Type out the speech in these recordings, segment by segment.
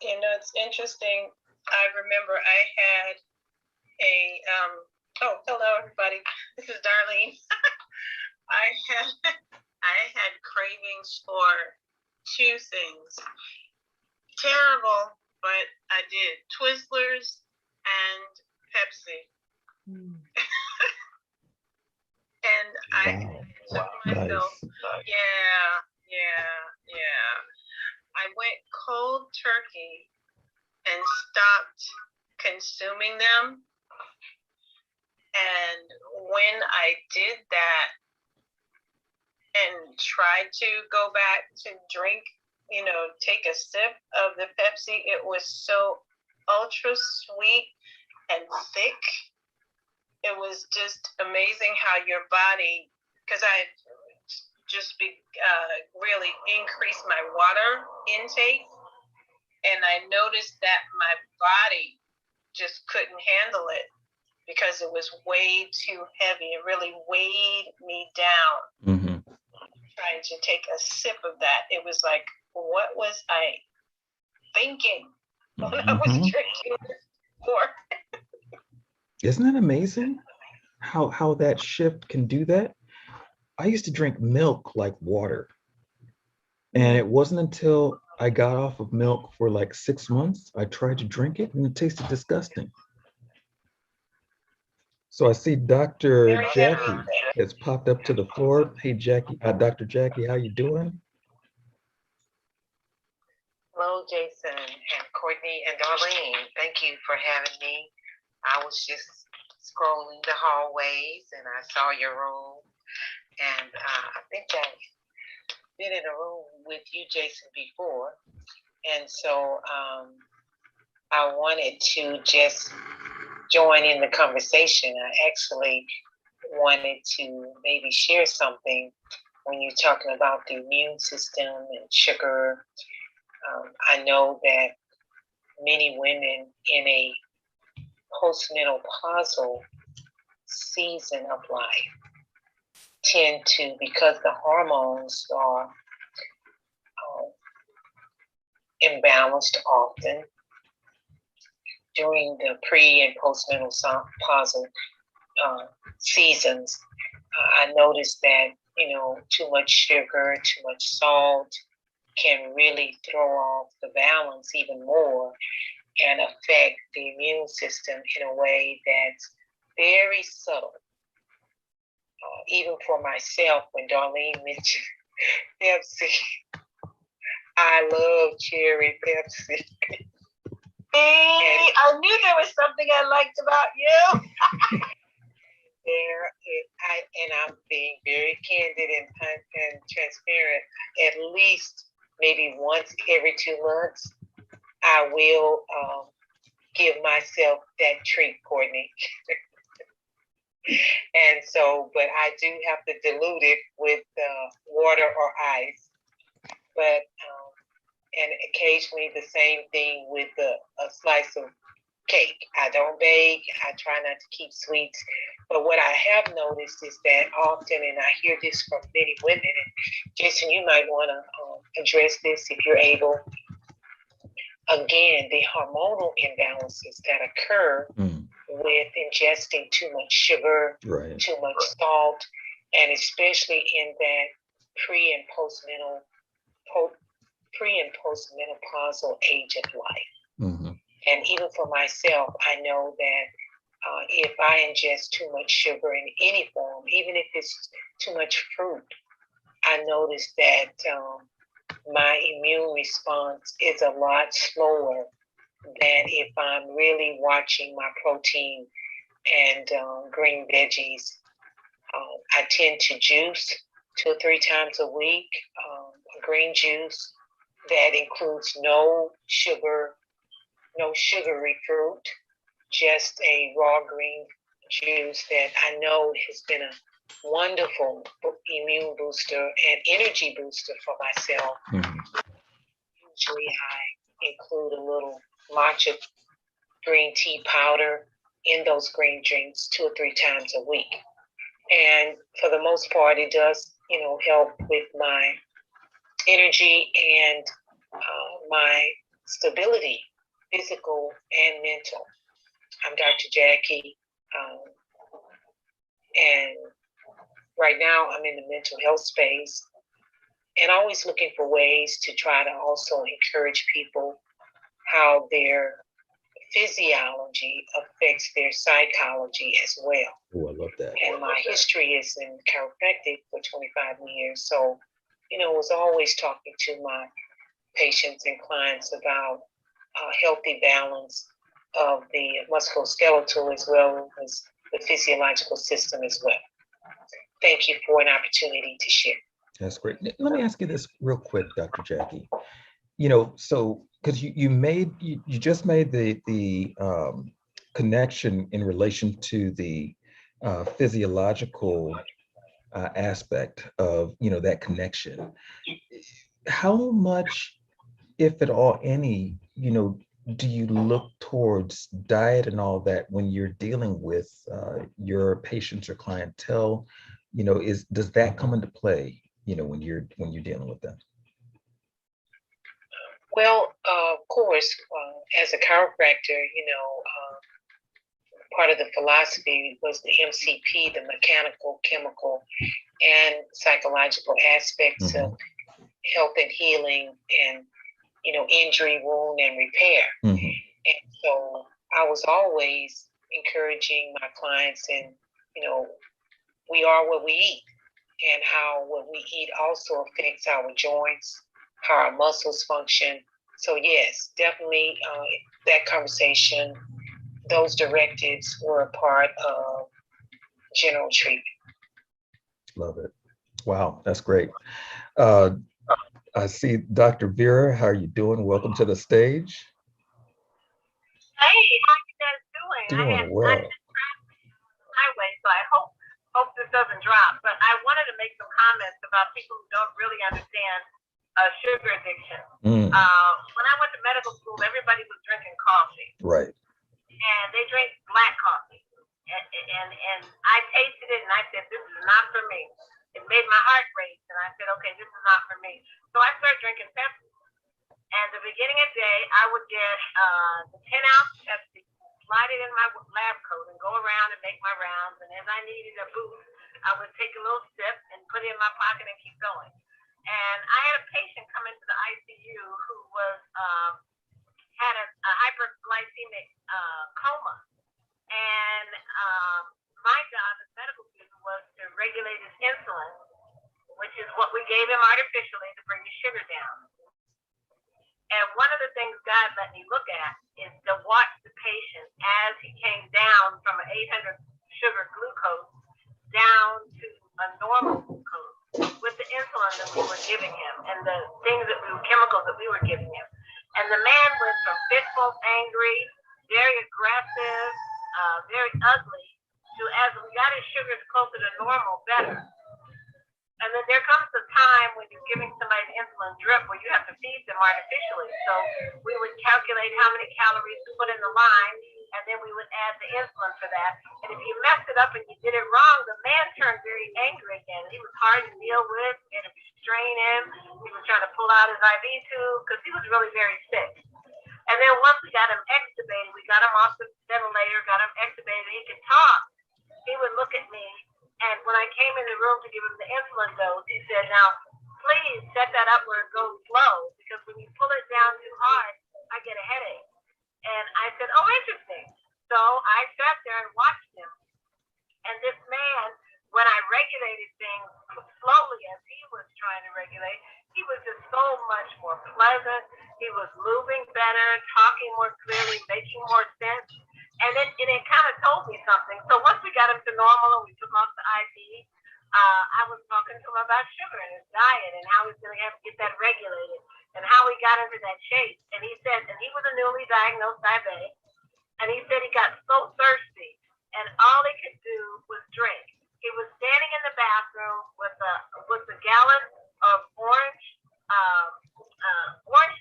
It's interesting. I remember I had a oh, hello everybody. This is Darlene. I had I had cravings for two things. Terrible, but I did. Twizzlers and Pepsi. And I took myself, nice. Yeah. I went cold turkey and stopped consuming them. And when I did that and tried to go back to drink, take a sip of the Pepsi, it was so ultra sweet and thick. It was just amazing how your body, because I just really increased my water intake, and I noticed that my body just couldn't handle it because it was way too heavy. It really weighed me down. Mm-hmm. Trying to take a sip of that, it was like, what was I thinking when I was drinking before? Isn't that amazing? How that shift can do that? I used to drink milk like water. And it wasn't until I got off of milk for like 6 months, I tried to drink it and it tasted disgusting. So I see Dr. Jackie has popped up to the floor. Hey, Jackie, Dr. Jackie, how you doing? Hello, Jason and Courtney and Darlene. Thank you for having me. I was just scrolling the hallways and I saw your room. And I think I've been in a room with you, Jason, before. And so I wanted to just join in the conversation. I actually wanted to maybe share something when you're talking about the immune system and sugar. I know that many women in a postmenopausal season of life tend to, because the hormones are imbalanced often during the pre and postmenopausal seasons. I noticed that, too much sugar, too much salt can really throw off the balance even more and affect the immune system in a way that's very subtle. Even for myself, when Darlene mentioned Pepsi, I love cherry Pepsi. I knew there was something I liked about you. And I'm being very candid and transparent. At least maybe once every 2 months, I will give myself that treat, Courtney. And so, but I do have to dilute it with water or ice. But and occasionally the same thing with a slice of cake. I don't bake. I try not to keep sweets. But what I have noticed is that often, and I hear this from many women, and Jason, you might want to address this if you're able. Again, the hormonal imbalances that occur with ingesting too much sugar, too much salt, and especially in that pre and postmenopausal age of life. Mm-hmm. And even for myself, I know that if I ingest too much sugar in any form, even if it's too much fruit, I notice that my immune response is a lot slower than if I'm really watching my protein and green veggies. I tend to juice 2 or 3 times a week, green juice that includes no sugar, no sugary fruit, just a raw green juice that I know has been a wonderful immune booster and energy booster for myself. Mm-hmm. Usually I include a little matcha green tea powder in those green drinks 2 or 3 times a week. And for the most part, it does, help with my energy and my stability, physical and mental. I'm Dr. Jackie, and right now I'm in the mental health space and always looking for ways to try to also encourage people how their physiology affects their psychology as well. Oh, I love that. And my history is in chiropractic for 25 years. So, was always talking to my patients and clients about a healthy balance of the musculoskeletal as well as the physiological system as well. Thank you for an opportunity to share. That's great. Let me ask you this real quick, Dr. Jackie. So because you just made the connection in relation to the physiological aspect of that connection. How much, if at all any, do you look towards diet and all that when you're dealing with your patients or clientele? Does that come into play? When you're dealing with them? Well, of course, as a chiropractor, part of the philosophy was the MCP, the mechanical, chemical, and psychological aspects of health and healing and, injury, wound, and repair. And so I was always encouraging my clients and, we are what we eat, and how what we eat also affects our joints, how our muscles function. So yes, definitely that conversation, those directives were a part of general treatment. Love it. Wow, that's great. I see Dr. Vera, how are you doing? Welcome to the stage. Hey, how you guys doing? Doing well. Highway, so I hope this doesn't drop. But I wanted to make some comments about people who don't really understand sugar addiction. When I went to medical school, everybody was drinking coffee. Right. And they drank black coffee. And I tasted it and I said, this is not for me. It made my heart race. And I said, okay, this is not for me. So I started drinking Pepsi. And the beginning of the day, I would get the 10-ounce Pepsi, slide it in my lab coat and go around and make my rounds. And as I needed a boost, I would take a little sip and put it in my pocket and keep going. And I had a patient come into the ICU who was had a hyperglycemic coma. And my job as medical student was to regulate his insulin, which is what we gave him artificially to bring his sugar down. And one of the things God let me look at is to watch the patient as he came down from an 800 sugar glucose down to a normal glucose with the insulin that we were giving him and the chemicals that we were giving him. And the man went from fitful, angry, very aggressive, very ugly, to as we got his sugars closer to normal, better. And then there comes a time when you're giving somebody an insulin drip where you have to feed them artificially. So we would calculate how many calories to put in the line, and then we would add the insulin for that. And if you messed it up and you did it wrong, the man turned very angry again. He was hard to deal with. We had to restrain him. He was trying to pull out his IV tube because he was really very sick. And then once we got him extubated, we got him off the ventilator, got him extubated, and he could talk. He would look at me, and when I came in the room to give him the insulin dose, he said, now, please set that up where it goes slow, because when you pull it down too hard, I get a headache. And I said, oh, interesting. So I sat there and watched him. And this man, when I regulated things slowly as he was trying to regulate, he was just so much more pleasant. He was moving better, talking more clearly, making more sense. And it kind of told me something. So once we got him to normal and we took off the IV, I was talking to him about sugar and his diet and how he's going to have to get that regulated and how he got into that shape. And he said, and he was a newly diagnosed diabetic, and he said he got so thirsty and all he could do was drink. He was standing in the bathroom with a gallon of orange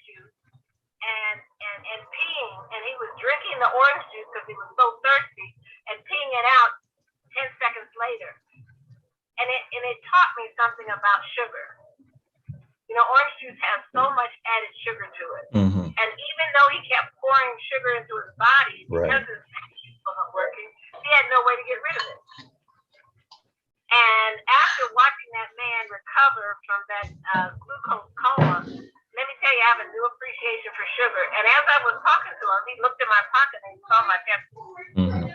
juice and peeing, and he was drinking the orange juice because he was so thirsty and peeing it out 10 seconds later. And it taught me something about sugar, You know, orange juice has so much added sugar to it. And even though he kept pouring sugar into his body, because his pancreas wasn't working, he had no way to get rid of it. And after watching that man recover from that glucose coma, let me tell you, I have a new appreciation for sugar. And as I was talking to him, he looked in my pocket and he saw my Pepsi.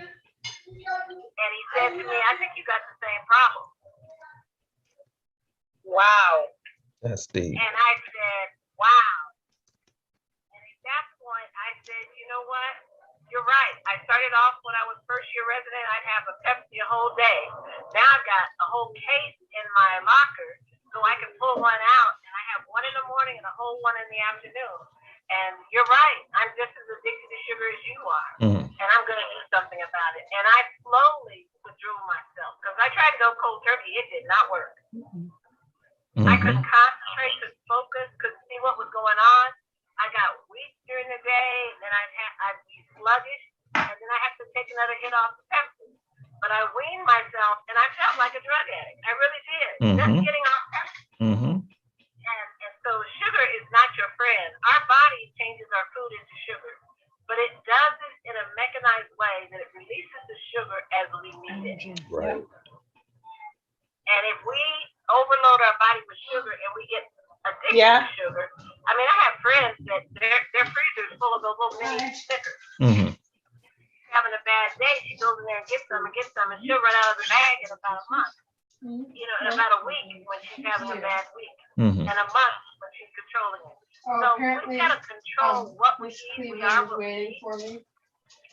And he said to me, I think you got the same problem. Wow. That's deep. And I said, wow. And at that point, I said, you know what? You're right. I started off when I was first year resident, I'd have a Pepsi a whole day. Now I've got a whole case in my locker, so I can pull one out, and I have one in the morning and a whole one in the afternoon. And you're right. I'm just as addicted to sugar as you are. And I'm going to do something about it. And I slowly withdrew myself because I tried to go cold turkey. It did not work. I couldn't concentrate, couldn't focus, couldn't see what was going on. I got weak during the day, and then I'd be sluggish, and then I have to take another hit off the Pepsi. But I weaned myself, and I felt like a drug addict. I really did. Just getting off Pepsi. And so sugar is not your friend. Our body changes our food into sugar, but it does it in a mechanized way that it releases the sugar as we need it. Right. And if we overload our body with sugar and we get addicted to sugar, I mean, I have friends that their freezer is full of those little mini Snickers. Having a bad day, she goes in there and gets some, and she'll run out of the bag in about a month. You know, in about a week when she's having a bad week, and a month when she's controlling it. So we've got to control what we eat. We are what we eat.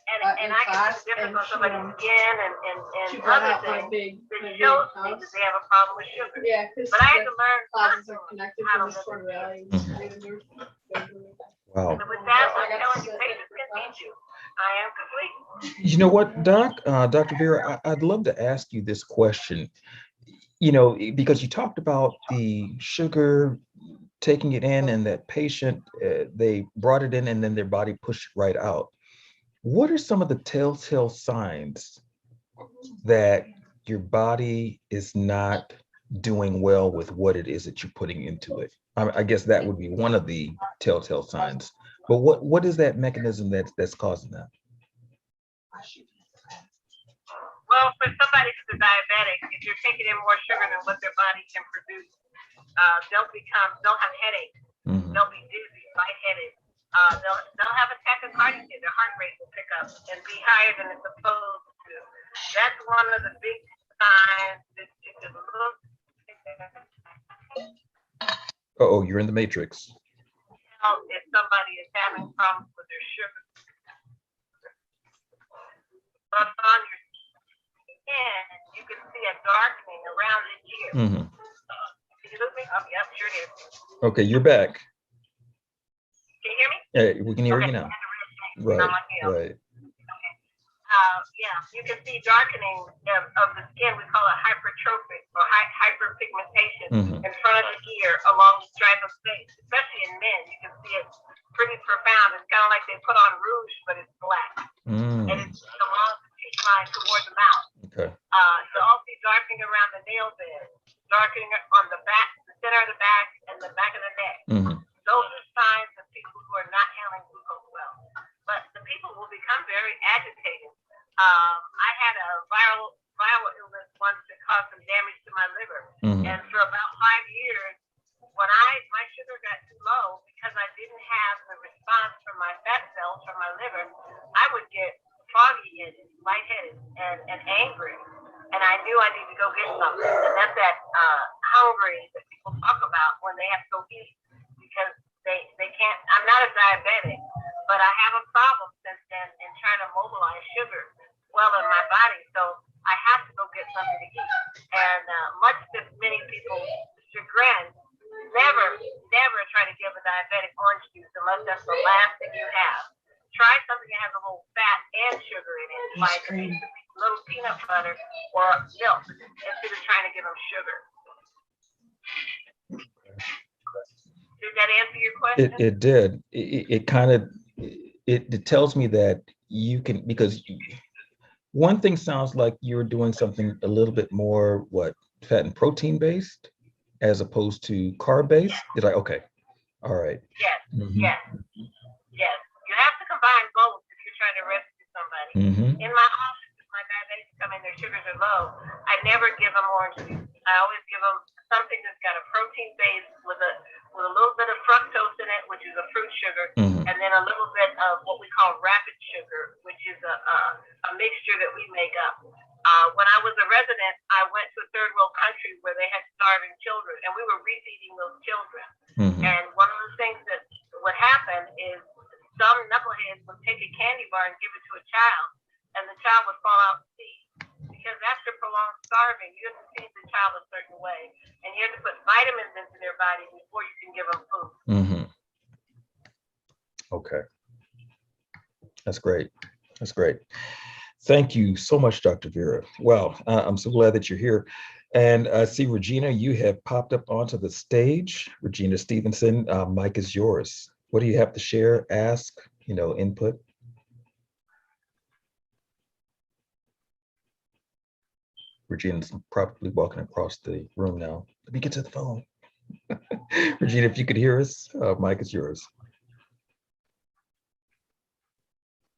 And I can see the difference on somebody's skin and other things that shows me that they have a problem with sugar. But I had to learn how to live with it. Wow. And with that, I'm telling you, patients can teach you. I am complete. You know what, Doc, Dr. Vera, I'd love to ask you this question. You know, because you talked about the sugar, taking it in, and that patient, they brought it in and then their body pushed it right out. What are some of the telltale signs that your body is not doing well with what it is that you're putting into it? I guess that would be one of the telltale signs. But what is that mechanism that's causing that? Well, for somebody who's a diabetic, if you're taking in more sugar than what their body can produce, they'll have headaches. They'll be dizzy, lightheaded. They'll have a tachycardia. Their heart rate will pick up and be higher than it's supposed to. That's one of the big signs that you can look at. Uh-oh, you're in the matrix. If somebody is having problems with their sugar. But on your skin, you can see a darkening around the ear. Can you look me up? Yep, sure it is. Okay, you're back. Can you hear me? We can hear you now. Right. Okay. Yeah, you can see darkening of the skin. We call it hypertrophic or hyperpigmentation in front of the ear along the stripe of space. Especially in men, you can see it pretty profound. It's kind of like they put on rouge, but it's black. And it's along the cheek line toward the mouth. Okay. You also see darkening around the nail bed, darkening on the back, the center of the back, and the back of the neck. Those are signs of people who are not handling glucose well. But the people will become very agitated. I had a viral illness once that caused some damage to my liver. And for about 5 years, when my sugar got too low, because I didn't have the response from my fat cells from my liver, I would get foggy-headed, lightheaded, and angry. And I knew I needed to go get something. And that's that hungry that people talk about when they have to go eat. Because they can't, I'm not a diabetic, but I have a problem since then in trying to mobilize sugar well in my body. So I have to go get something to eat. And much to many people's chagrin, never try to give a diabetic orange juice unless that's the last thing you have. Try something that has a little fat and sugar in it, like a little peanut butter or milk, instead of trying to give them sugar. Did that answer your question? It did. It kind of, it tells me that you can, because one thing sounds like you're doing something a little bit more, fat and protein based, as opposed to carb-based? Did I? Okay. All right. Yes. Yes. Yes. You have to combine both if you're trying to rescue somebody. In my office, if my diabetics come in, their sugars are low, I never give them orange juice. I always give them something that's got a protein base with a little bit of fructose in it, which is a fruit sugar, and then a little bit of what we call rapid sugar, which is a mixture that we make up. When I was a resident, I went to a third world country where they had starving children, and we were refeeding those children. And one of the things that would happen is some knuckleheads would take a candy bar and give it to a child, and the child would fall out to sea. Because after prolonged starving, you have to feed the child a certain way, and you have to put vitamins into their body before you can give them food. Okay. That's great. That's great. Thank you so much, Dr. Vera. Well, I'm so glad that you're here. And I see, Regina, you have popped up onto the stage. Regina Stevenson, mic is yours. What do you have to share, ask, input? Regina's probably walking across the room now. Let me get to the phone. Regina, if you could hear us, mic is yours.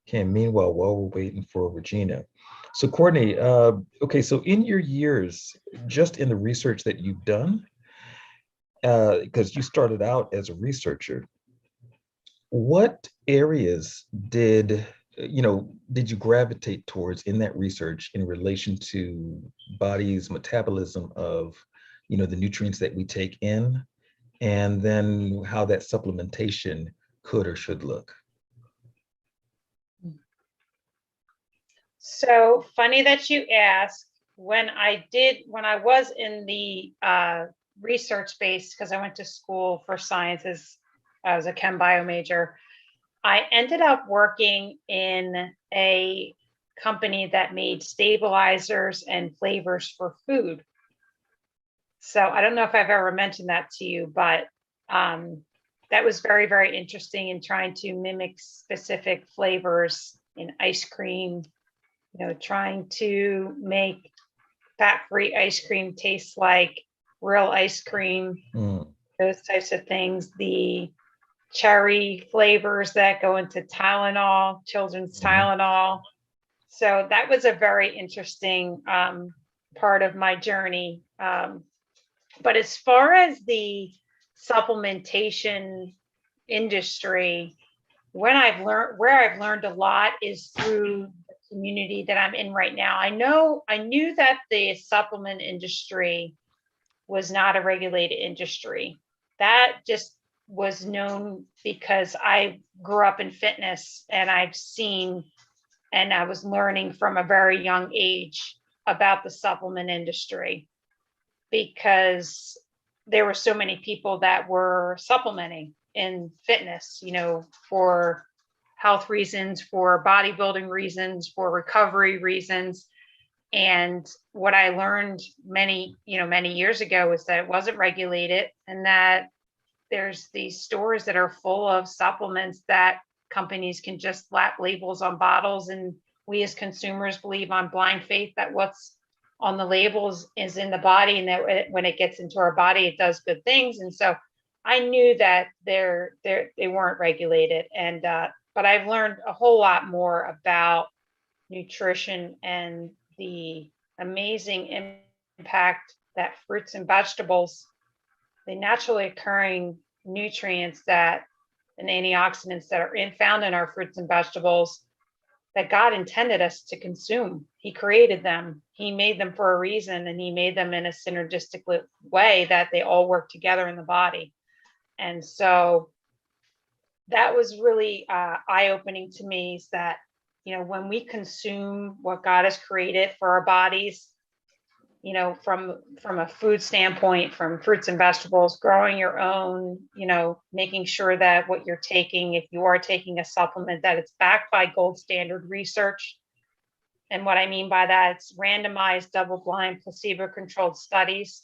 Okay, meanwhile, while we're waiting for Regina. So Courtney, okay, so in your years, just in the research that you've done, because you started out as a researcher, what areas did you gravitate towards in that research in relation to body's metabolism of, the nutrients that we take in, and then how that supplementation could or should look? So funny that you ask. When I was in the research space, because I went to school for sciences, I was a chem bio major, I ended up working in a company that made stabilizers and flavors for food. So I don't know if I've ever mentioned that to you, but that was very, very interesting in trying to mimic specific flavors in ice cream, trying to make fat-free ice cream taste like real ice cream, those types of things. The cherry flavors that go into Tylenol, children's Tylenol. So that was a very interesting part of my journey. But as far as the supplementation industry, where I've learned a lot is through the community that I'm in right now. I knew that the supplement industry was not a regulated industry. That just was known because I grew up in fitness, and I've seen, and I was learning from a very young age about the supplement industry, because there were so many people that were supplementing in fitness, for health reasons, for bodybuilding reasons, for recovery reasons. And what I learned many years ago is that it wasn't regulated, and that there's these stores that are full of supplements that companies can just slap labels on bottles. And we as consumers believe on blind faith that what's on the labels is in the body, and that when it gets into our body, it does good things. And so I knew that they weren't regulated. And but I've learned a whole lot more about nutrition and the amazing impact that fruits and vegetables, the naturally occurring nutrients and antioxidants that are found in our fruits and vegetables, that God intended us to consume. He created them. He made them for a reason, and he made them in a synergistic way that they all work together in the body. And so that was really eye-opening to me, is that, when we consume what God has created for our bodies, from a food standpoint, from fruits and vegetables, growing your own, making sure that what you're taking, if you are taking a supplement, that it's backed by gold standard research. And what I mean by that, it's randomized, double-blind, placebo-controlled studies.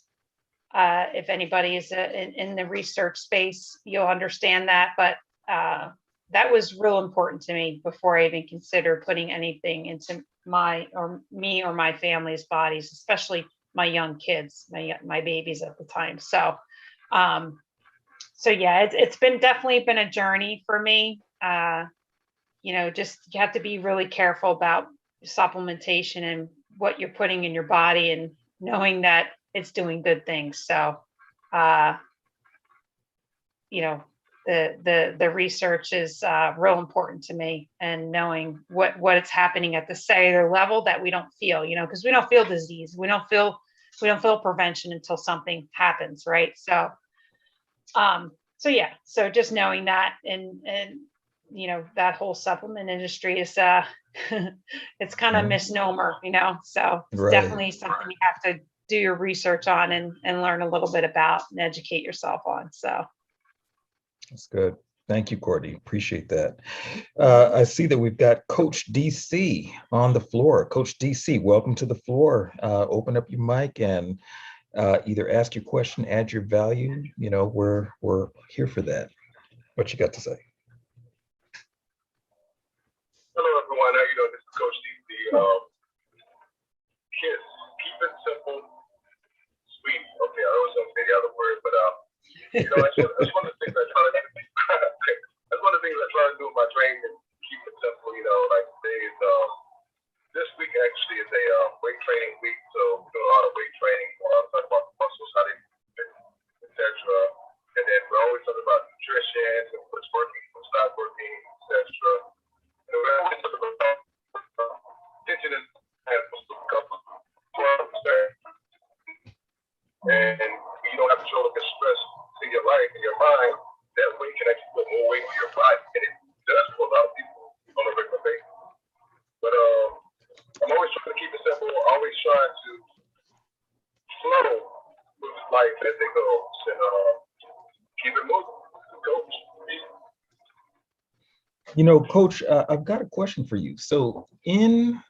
If anybody is in the research space, you'll understand that. But that was real important to me before I even considered putting anything into my or my family's bodies, especially my young kids, my babies at the time. So, so yeah, it's been definitely been a journey for me. Just you have to be really careful about supplementation and what you're putting in your body and knowing that it's doing good things. So, the research is real important to me, and knowing what it's happening at the cellular level that we don't feel, because we don't feel disease, we don't feel prevention until something happens, right? So, so just knowing that, and that whole supplement industry is it's kind of misnomer, so it's definitely something you have to do your research on and learn a little bit about and educate yourself on. So that's good. Thank you, Courtney. Appreciate that. I see that we've got Coach DC on the floor. Coach DC, welcome to the floor. Open up your mic and either ask your question, add your value. We're here for that. What you got to say? Hello, everyone. How you doing? This is Coach DC. K.I.S.S. Keep it simple, sweet. Okay, I always don't say the other word, but that's one of the things I try to do. That's one of the things I try to do with my training. Keep it simple. Like today is this week actually is a weight training week, so we do a lot of weight training. Talk about the muscles, how they move, etc. And then we're always talking about nutrition and what's working, what's not working, etc. Attention is and you don't have to show up as stress in your life, in your mind. That weight can actually put more weight on your body, and it does for a lot of people on a regular basis. But I'm always trying to keep it simple. Always trying to flow with life as it goes, and keep it moving. Coach. Coach, I've got a question for you. So in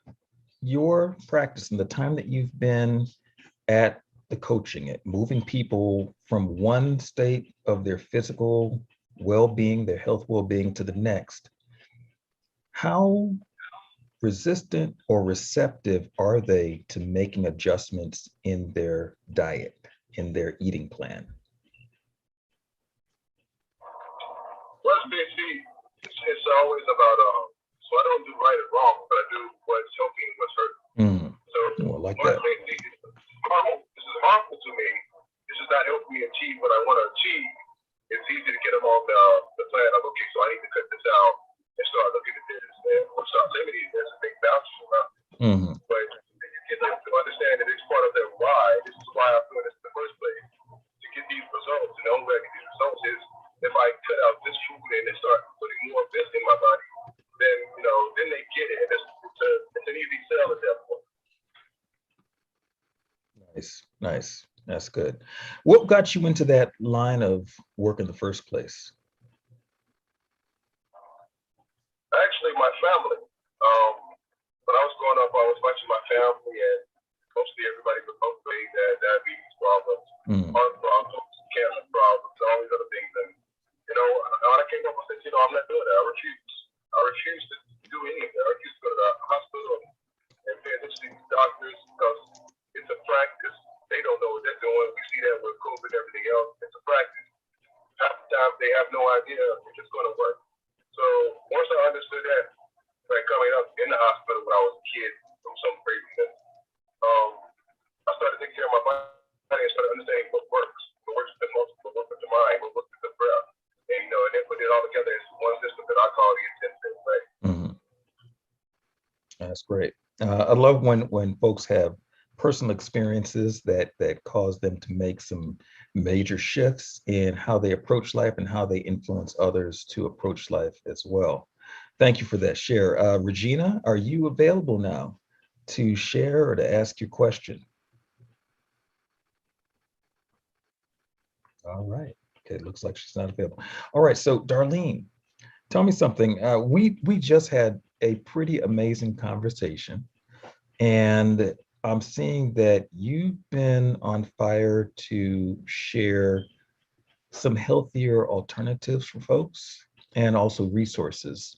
your practice and the time that you've been at the coaching, at moving people from one state of their physical well-being, their health well-being to the next, how resistant or receptive are they to making adjustments in their diet, in their eating plan? Well, it's always about so I don't do right or wrong, but I do what's helping, what's hurting. So I like that. This is harmful to me. This is not helping me achieve what I want to achieve. It's easy to get them on the plan of, okay, so I need to cut this out and start looking at this and start limiting this and make boundaries around it. But you get them to understand that it's part of their why. This is why I'm doing this in the first place, to get these results. And the only way I get these results is if I cut out this food and start putting more of this in my body, then then they get it. And it's an easy sell at that point. Nice. That's good. What got you into that line of work in the first place? Actually, my family. When I was growing up, I was watching my family, and mostly everybody with both ways had diabetes problems, heart problems, cancer problems, all these other things. And when I came up, I said, I'm not doing that. I refuse to do any of that. I refuse to go to the hospital and pay attention to these doctors because it's a practice. They don't know what they're doing. We see that with COVID and everything else. It's a practice. Half the time, they have no idea if it's going to work. So once I understood that, like coming up in the hospital when I was a kid from some craziness, I started taking care of my body and started understanding what works with the muscle, what works with the mind, what works with the breath. And and then put it all together as one system that I call the intensive way. That's great. I love when folks have personal experiences that cause them to make some major shifts in how they approach life and how they influence others to approach life as well. Thank you for that share. Regina, are you available now to share or to ask your question? All right. Okay, it looks like she's not available. All right, so Darlene, tell me something. We just had a pretty amazing conversation, and I'm seeing that you've been on fire to share some healthier alternatives for folks and also resources.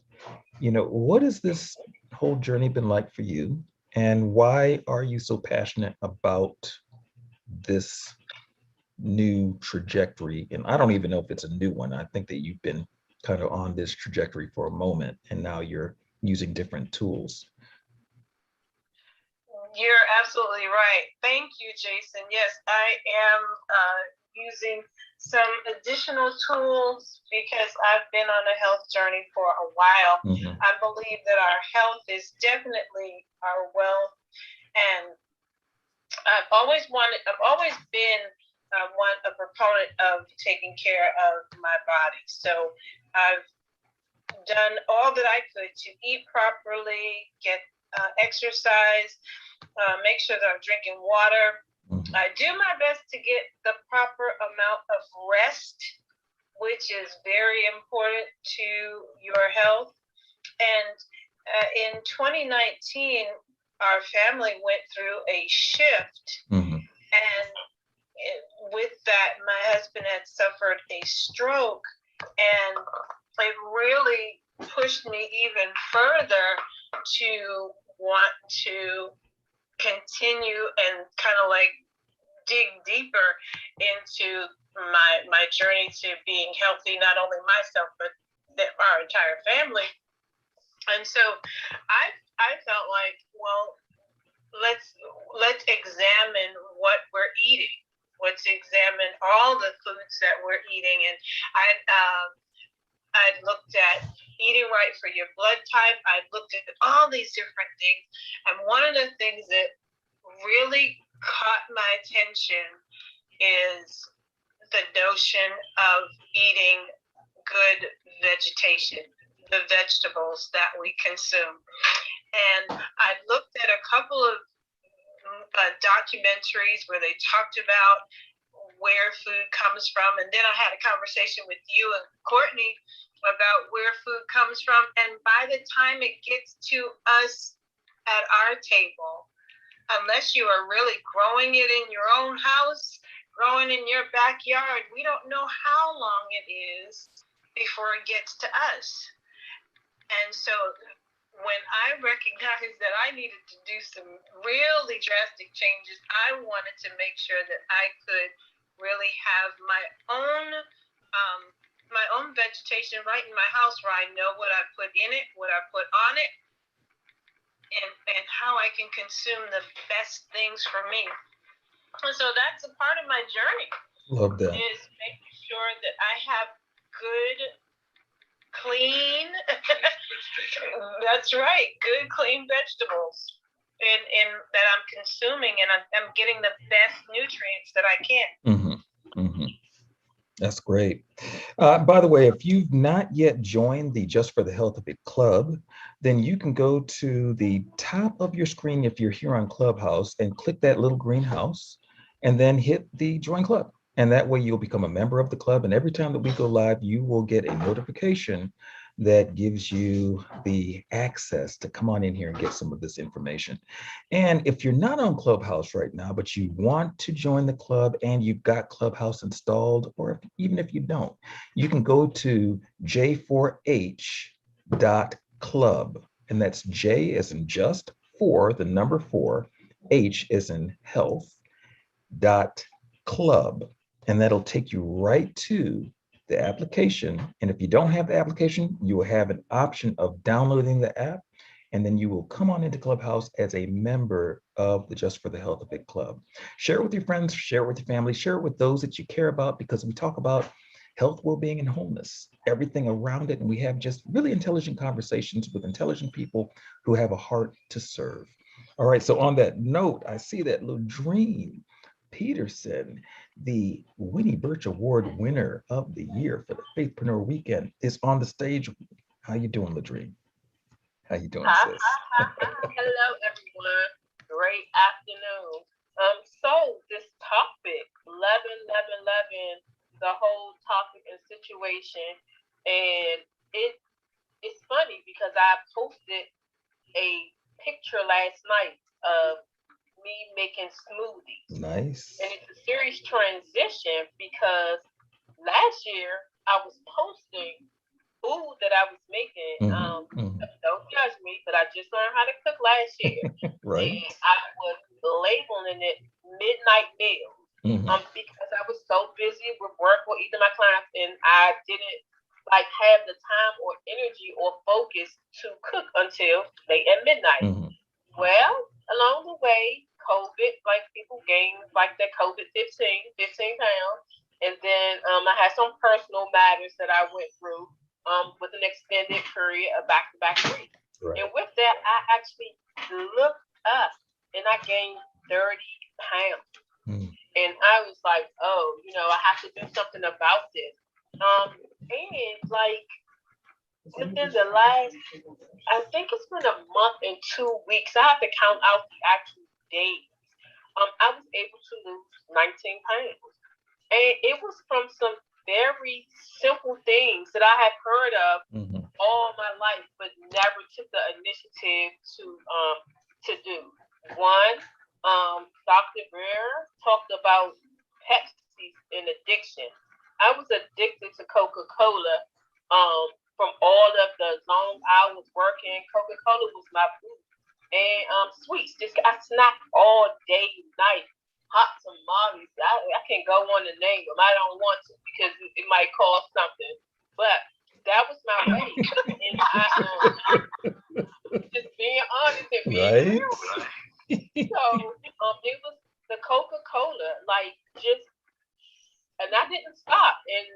What has this whole journey been like for you? And why are you so passionate about this new trajectory? And I don't even know if it's a new one. I think that you've been kind of on this trajectory for a moment, and now you're using different tools. You're absolutely right. Thank you, Jason. Yes, I am using some additional tools because I've been on a health journey for a while. Mm-hmm. I believe that our health is definitely our wealth, and I've always been a proponent of taking care of my body. So I've done all that I could to eat properly, get exercise, make sure that I'm drinking water. Mm-hmm. I do my best to get the proper amount of rest, which is very important to your health. And in 2019, our family went through a shift. Mm-hmm. And with that, my husband had suffered a stroke, and it really pushed me even further to want to continue and kind of like dig deeper into my journey to being healthy, not only myself, but our entire family. And so I felt like, well, let's examine what we're eating. Let's examine all the foods that we're eating. And I looked at eating right for your blood type. I looked at all these different things. And one of the things that really caught my attention is the notion of eating good vegetation, the vegetables that we consume. And I looked at a couple of documentaries where they talked about where food comes from. And then I had a conversation with you and Courtney about where food comes from. And by the time it gets to us at our table, unless you are really growing it in your own house, growing in your backyard, we don't know how long it is before it gets to us. And so when I recognized that I needed to do some really drastic changes, I wanted to make sure that I could really have my own vegetation right in my house, where I know what I put in it, what I put on it, and how I can consume the best things for me. And so that's a part of my journey. Love that. Is making sure that I have good, clean, that's right, good, clean vegetables, and that I'm consuming, and I'm getting the best nutrients that I can. Mm-hmm. Mm-hmm. That's great. By the way, if you've not yet joined the Just for the Health of It Club, then you can go to the top of your screen if you're here on Clubhouse and click that little green house and then hit the join club. And that way you'll become a member of the club. And every time that we go live, you will get a notification that gives you the access to come on in here and get some of this information. And if you're not on Clubhouse right now, but you want to join the club and you've got Clubhouse installed, or even if you don't, you can go to j4h.club. And that's J as in just, 4, the number 4, H as in health, .club. And that'll take you right to the application. And if you don't have the application, you will have an option of downloading the app, and then you will come on into Clubhouse as a member of the Just for the Health of It Club. Share it with your friends, share it with your family, share it with those that you care about, because we talk about health, well-being, and wholeness, everything around it. And we have just really intelligent conversations with intelligent people who have a heart to serve. All right, so on that note, I see that Ladrine Peterson, the Winnie Birch Award winner of the year for the Faithpreneur Weekend, is on the stage. How you doing, Ladrine? How you doing, sis? Hello, everyone. Great afternoon. So this topic, 11, the whole topic and situation, and it's funny because I posted a picture last night of me making smoothies. Nice. And it's a serious transition because last year I was posting food that I was making. Don't judge me, but I just learned how to cook last year. Right. And I was labeling it midnight meals. because I was so busy with work or either my clients, and I didn't like have the time or energy or focus to cook until late at midnight. Well, along the way, COVID, like people gained like that COVID 15 pounds. And then I had some personal matters that I went through with an extended period of back-to-back weeks. Right. And with that, I actually looked up and I gained 30 pounds. And I was like, oh, I have to do something about this. And like within the last, I think it's been a month and 2 weeks, I have to count out the actual days. I was able to lose 19 pounds. And it was from some very simple things that I have heard of all my life, but never took the initiative to do. One, Dr. Greer talked about Pepsi and addiction. I was addicted to Coca-Cola from all of the long hours working. Coca-Cola was my food. And sweets, I snack all day, night. Hot tamales. I can go on and name them. I don't want to because it might cost something. But that was my way. And I just being honest and being real with you. So it was the Coca-Cola, like and I didn't stop. And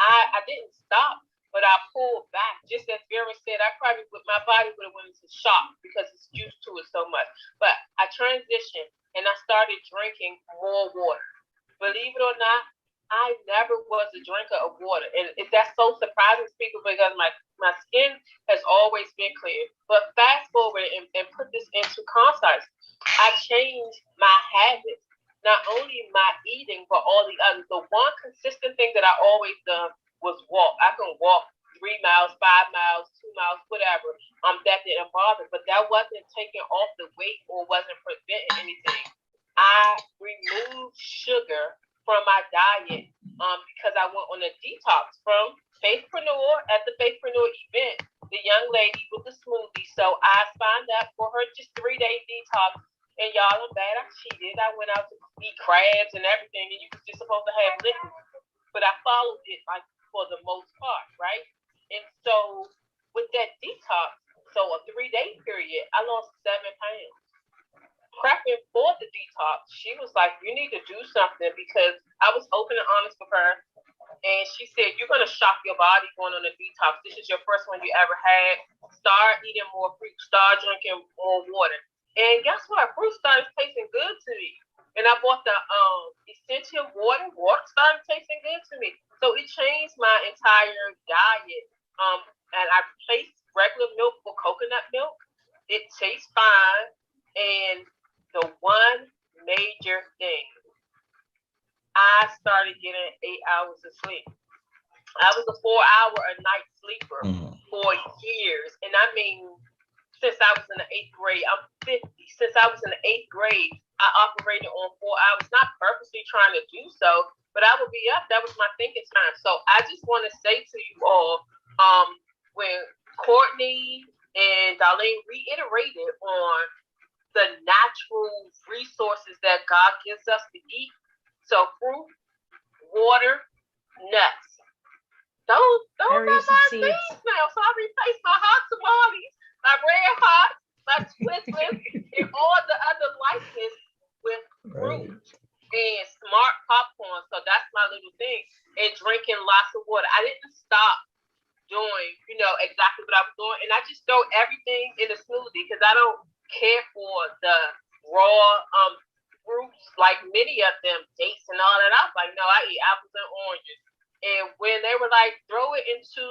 I didn't stop, but I pulled back. Just as Vera said, my body would have went into shock because it's used to it so much. But I transitioned and I started drinking more water. Believe it or not, I never was a drinker of water. And that's so surprising to people because my skin has always been clear. But fast forward and put this into context, I changed my habits. Not only my eating, but all the others. The one consistent thing that I always done was walk. I can walk 3 miles, 5 miles, 2 miles, whatever. That didn't bother, but that wasn't taking off the weight or wasn't preventing anything. I removed sugar from my diet because I went on a detox from Faithpreneur at the Faithpreneur event. The young lady with the smoothie. So I signed up for her just 3-day detox. And y'all, I'm bad. I cheated. I went out to eat crabs and everything, and you was just supposed to have liquid. But I followed it like for the most part, right? And so with that detox, so a 3-day period, I lost 7 pounds. Prepping for the detox, she was like, you need to do something because I was open and honest with her. And she said, you're going to shock your body going on a detox. This is your first one you ever had. Start eating more fruit. Start drinking more water. And guess what? Fruit started tasting good to me. And I bought the essential water. Water started tasting good to me. So it changed my entire diet. And I replaced regular milk for coconut milk. It tastes fine. And the one major thing, I started getting 8 hours of sleep. I was a 4-hour a night sleeper for years. And I mean, since I was in the 8th grade, I'm 50. Since I was in the 8th grade, I operated on 4 hours, not purposely trying to do so, but I would be up. That was my thinking time. So I just want to say to you all, when Courtney and Darlene reiterated on the natural resources that God gives us to eat, so fruit, water, nuts. Those are my things now. So I replaced my hot tamales, my red hot, my Twizzlers, and all the other license with fruit and smart popcorn. So that's my little thing. And drinking lots of water. I didn't stop doing, exactly what I was doing. And I just throw everything in a smoothie because I don't care for the raw fruits, like many of them, dates and all that. I was like, no, I eat apples and oranges. And when they were like, throw it into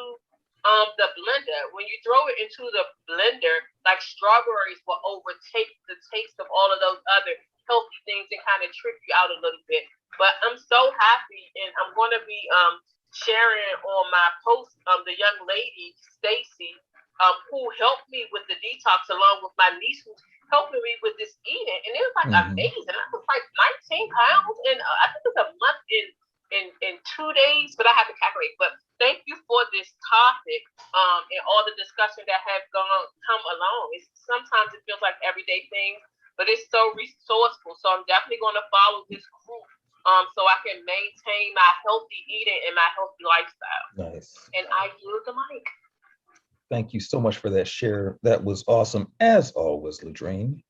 the blender, when you throw it into the blender, like strawberries will overtake the taste of all of those other healthy things and kind of trip you out a little bit. But I'm so happy, and I'm going to be sharing on my post the young lady, Stacy, who helped me with the detox along with my niece who's helping me with this eating. And it was like amazing. I was like 19 pounds, and I think it's a month in 2 days, but I have to calculate. But thank you for this topic and all the discussion that have come along. Sometimes it feels like everyday things, but it's so resourceful. So I'm definitely going to follow this group so I can maintain my healthy eating and my healthy lifestyle. Nice. And I yield the mic. Thank you so much for that share. That was awesome, as always, Ladrine.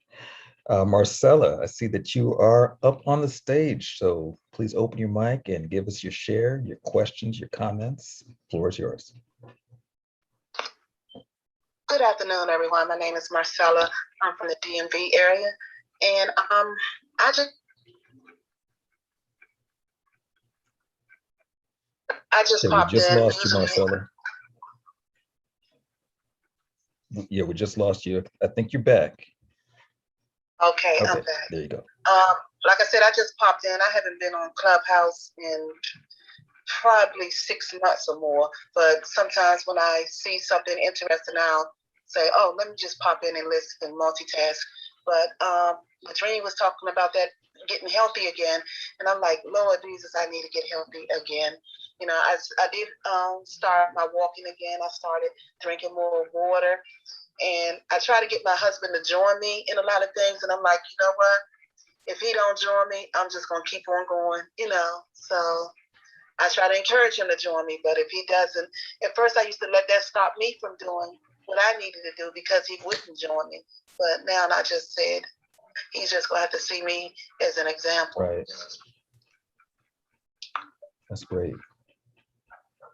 Marcella, I see that you are up on the stage, so please open your mic and give us your share, your questions, your comments. The floor is yours. Good afternoon, everyone. My name is Marcella. I'm from the DMV area, and I just popped in. We just lost you, Marcella. Yeah, we just lost you. I think you're back. Okay, I'm back. There you go. Like I said, I just popped in. I haven't been on Clubhouse in probably 6 months or more, but sometimes when I see something interesting, I'll say, oh, let me just pop in and listen, multitask. But Ladrine was talking about that getting healthy again, and I'm like, Lord Jesus, I need to get healthy again. You know, I did start my walking again. I started drinking more water, and I try to get my husband to join me in a lot of things, and I'm like, you know what? If he don't join me, I'm just gonna keep on going, you know. So I try to encourage him to join me, but if he doesn't, at first I used to let that stop me from doing what I needed to do because he wouldn't join me. But now I just said, he's just gonna have to see me as an example. Right. That's great.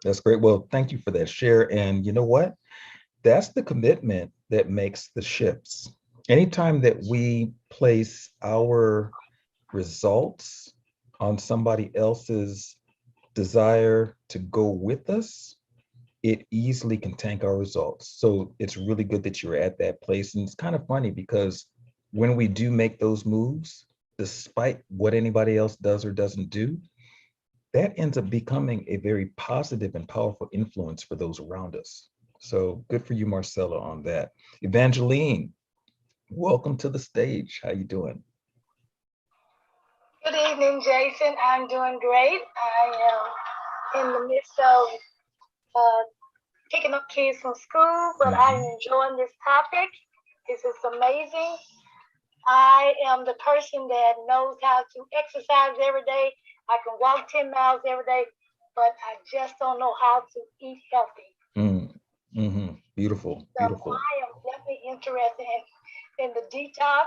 That's great. Well, thank you for that share. And you know what? That's the commitment that makes the shifts. Anytime that we place our results on somebody else's desire to go with us, it easily can tank our results. So it's really good that you're at that place. And it's kind of funny because when we do make those moves, despite what anybody else does or doesn't do, that ends up becoming a very positive and powerful influence for those around us. So good for you, Marcella, on that. Evangeline, welcome to the stage. How you doing? Good evening, Jason. I'm doing great. I am in the midst of picking up kids from school, but I'm enjoying this topic. This is amazing. I am the person that knows how to exercise every day. I can walk 10 miles every day, but I just don't know how to eat healthy. Beautiful, so beautiful. I am definitely interested in the detox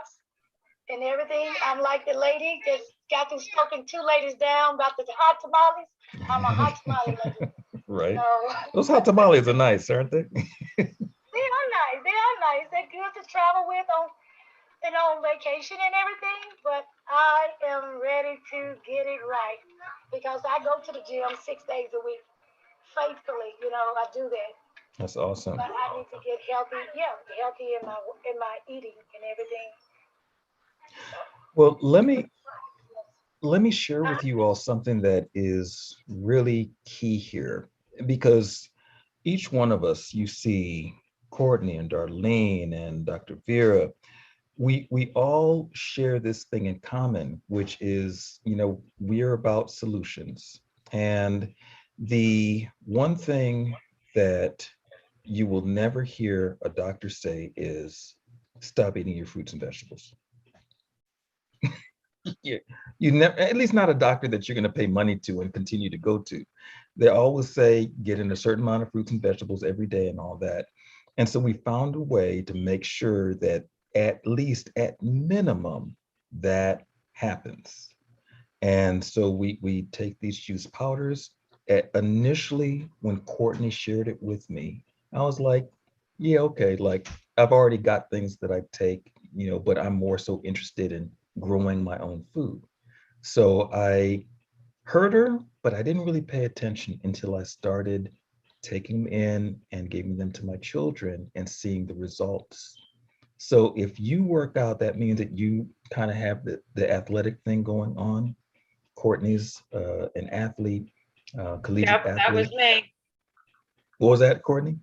and everything. I'm like the lady that got through smoking 2 ladies down about the hot tamales. I'm a hot tamale lady. Right. So, those hot tamales are nice, aren't they? They are nice. They are nice. They're good to travel with on vacation and everything. But I am ready to get it right because I go to the gym 6 days a week faithfully. You know, I do that. That's awesome. But I need to get healthy. Yeah, healthy in my eating and everything. Well, let me share with you all something that is really key here, because each one of us, you see Courtney and Darlene and Dr. Vera, we all share this thing in common, which is, you know, we're about solutions. And the one thing that you will never hear a doctor say is stop eating your fruits and vegetables. You never, at least not a doctor that you're going to pay money to and continue to go to. They always say get in a certain amount of fruits and vegetables every day and all that. And so we found a way to make sure that at least at minimum that happens. And so we take these juice powders. Initially, when Courtney shared it with me, I was like, yeah, okay, like I've already got things that I take, you know, but I'm more so interested in growing my own food. So I heard her, but I didn't really pay attention until I started taking them in and giving them to my children and seeing the results. So if you work out, that means that you kind of have the athletic thing going on. Courtney's an athlete, collegiate athlete. That was me. What was that, Courtney?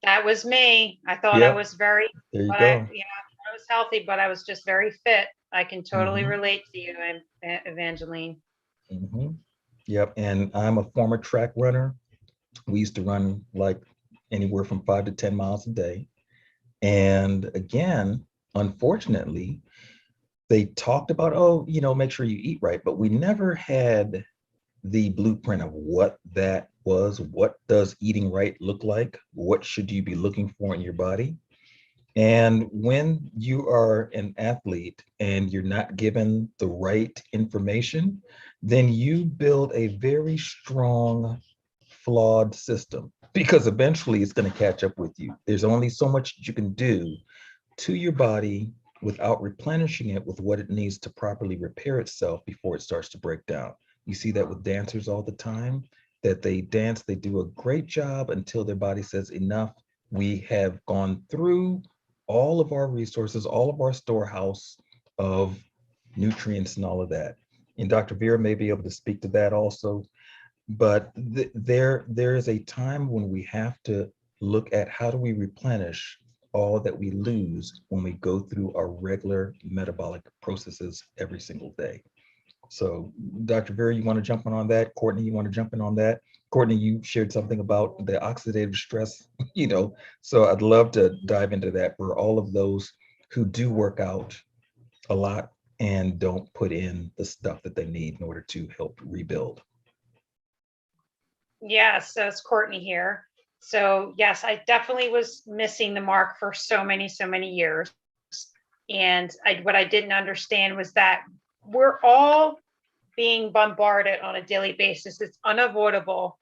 That was me. I thought I was very, there you go. I was healthy, but I was just very fit. I can totally relate to you, Evangeline. Yep, and I'm a former track runner. We used to run like anywhere from 5 to 10 miles a day. And again, unfortunately, they talked about, oh, make sure you eat right, but we never had the blueprint of what that was. What does eating right look like? What should you be looking for in your body? And when you are an athlete and you're not given the right information, then you build a very strong, flawed system, because eventually it's going to catch up with you. There's only so much you can do to your body without replenishing it with what it needs to properly repair itself before it starts to break down. You see that with dancers all the time, that they dance, they do a great job until their body says enough. We have gone through all of our resources, all of our storehouse of nutrients and all of that. And Dr. Vera may be able to speak to that also. But there is a time when we have to look at how do we replenish all that we lose when we go through our regular metabolic processes every single day. So Dr. Vera, you want to jump in on that? Courtney, you want to jump in on that? Courtney, you shared something about the oxidative stress, so I'd love to dive into that for all of those who do work out a lot and don't put in the stuff that they need in order to help rebuild. Yes, so it's Courtney here. So yes, I definitely was missing the mark for so many years. And what I didn't understand was that we're all being bombarded on a daily basis. It's unavoidable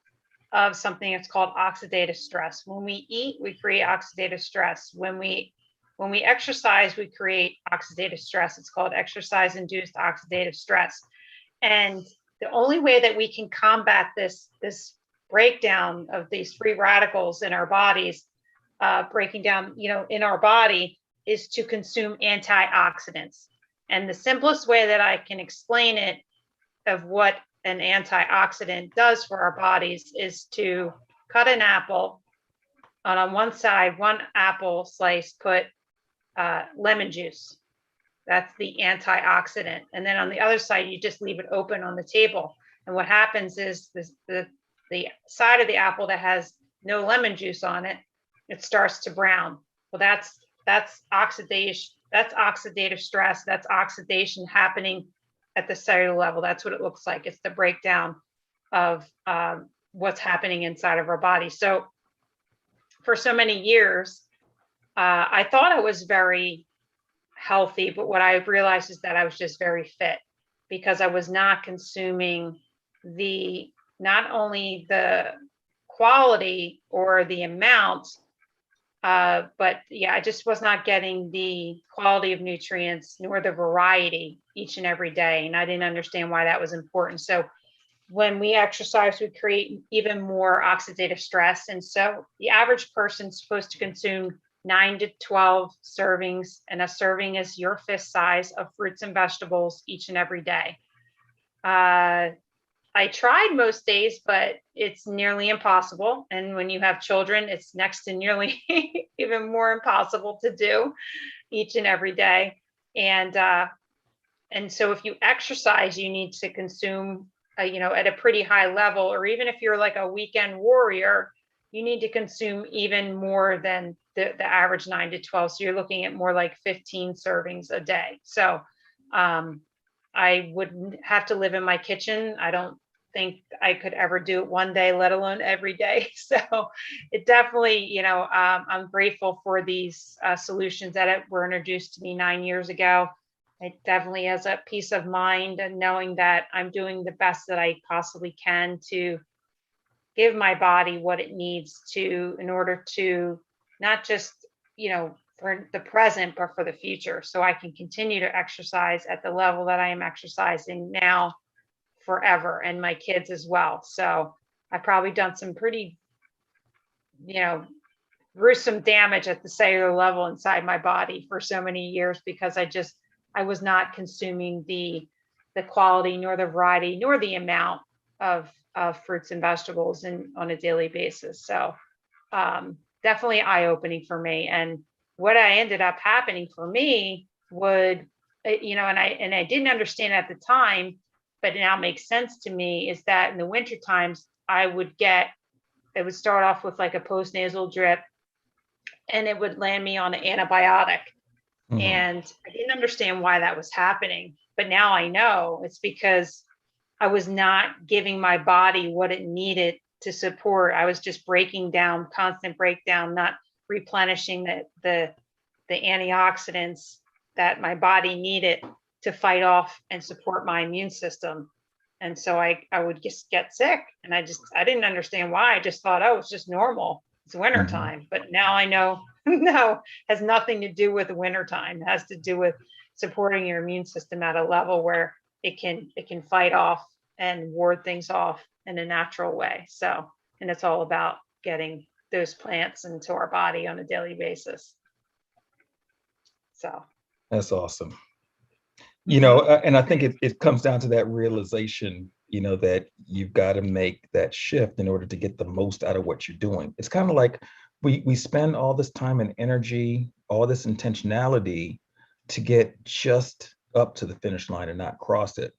of something that's called oxidative stress. When we eat, we create oxidative stress. When we exercise, we create oxidative stress. It's called exercise-induced oxidative stress. And the only way that we can combat this breakdown of these free radicals in our bodies, breaking down, in our body, is to consume antioxidants. And the simplest way that I can explain it of what an antioxidant does for our bodies is to cut an apple, and on one side, one apple slice, put lemon juice. That's the antioxidant. And then on the other side, you just leave it open on the table. And what happens is the side of the apple that has no lemon juice on it, it starts to brown. Well, that's oxidation. That's oxidative stress. That's oxidation happening at the cellular level. That's what it looks like. It's the breakdown of what's happening inside of our body. So for so many years, I thought I was very healthy, but what I realized is that I was just very fit, because I was not consuming not only the quality or the amount, but yeah, I just was not getting the quality of nutrients nor the variety each and every day. And I didn't understand why that was important. So when we exercise, we create even more oxidative stress. And so the average person's supposed to consume 9 to 12 servings, and a serving is your fist size of fruits and vegetables each and every day. I tried most days, but it's nearly impossible. And when you have children, it's next to nearly even more impossible to do each and every day. And so if you exercise, you need to consume, at a pretty high level, or even if you're like a weekend warrior, you need to consume even more than the average 9 to 12. So you're looking at more like 15 servings a day. So I would have to live in my kitchen. I don't think I could ever do it one day, let alone every day. So it definitely, I'm grateful for these solutions that were introduced to me 9 years ago. It definitely has a peace of mind, and knowing that I'm doing the best that I possibly can to give my body what it needs in order to not just, for the present, but for the future. So I can continue to exercise at the level that I am exercising now forever, and my kids as well. So I've probably done some pretty, gruesome damage at the cellular level inside my body for so many years, because I was not consuming the quality, nor the variety, nor the amount of fruits and vegetables on a daily basis. So definitely eye-opening for me. And what I ended up happening for me and I didn't understand at the time, but it now makes sense to me, is that in the winter times, it would start off with like a postnasal drip, and it would land me on an antibiotic. And I didn't understand why that was happening. But now I know it's because I was not giving my body what it needed to support. I was just breaking down, constant breakdown, not replenishing the antioxidants that my body needed to fight off and support my immune system. And so I would just get sick, and I didn't understand why. I just thought, oh, it's just normal. It's wintertime. But now I know, no, has nothing to do with the wintertime. It has to do with supporting your immune system at a level where it can fight off and ward things off in a natural way. So, and it's all about getting those plants into our body on a daily basis. So that's awesome. You know, and I think it comes down to that realization, you know, that you've got to make that shift in order to get the most out of what you're doing. It's kind of like we spend all this time and energy, all this intentionality to get just up to the finish line and not cross it.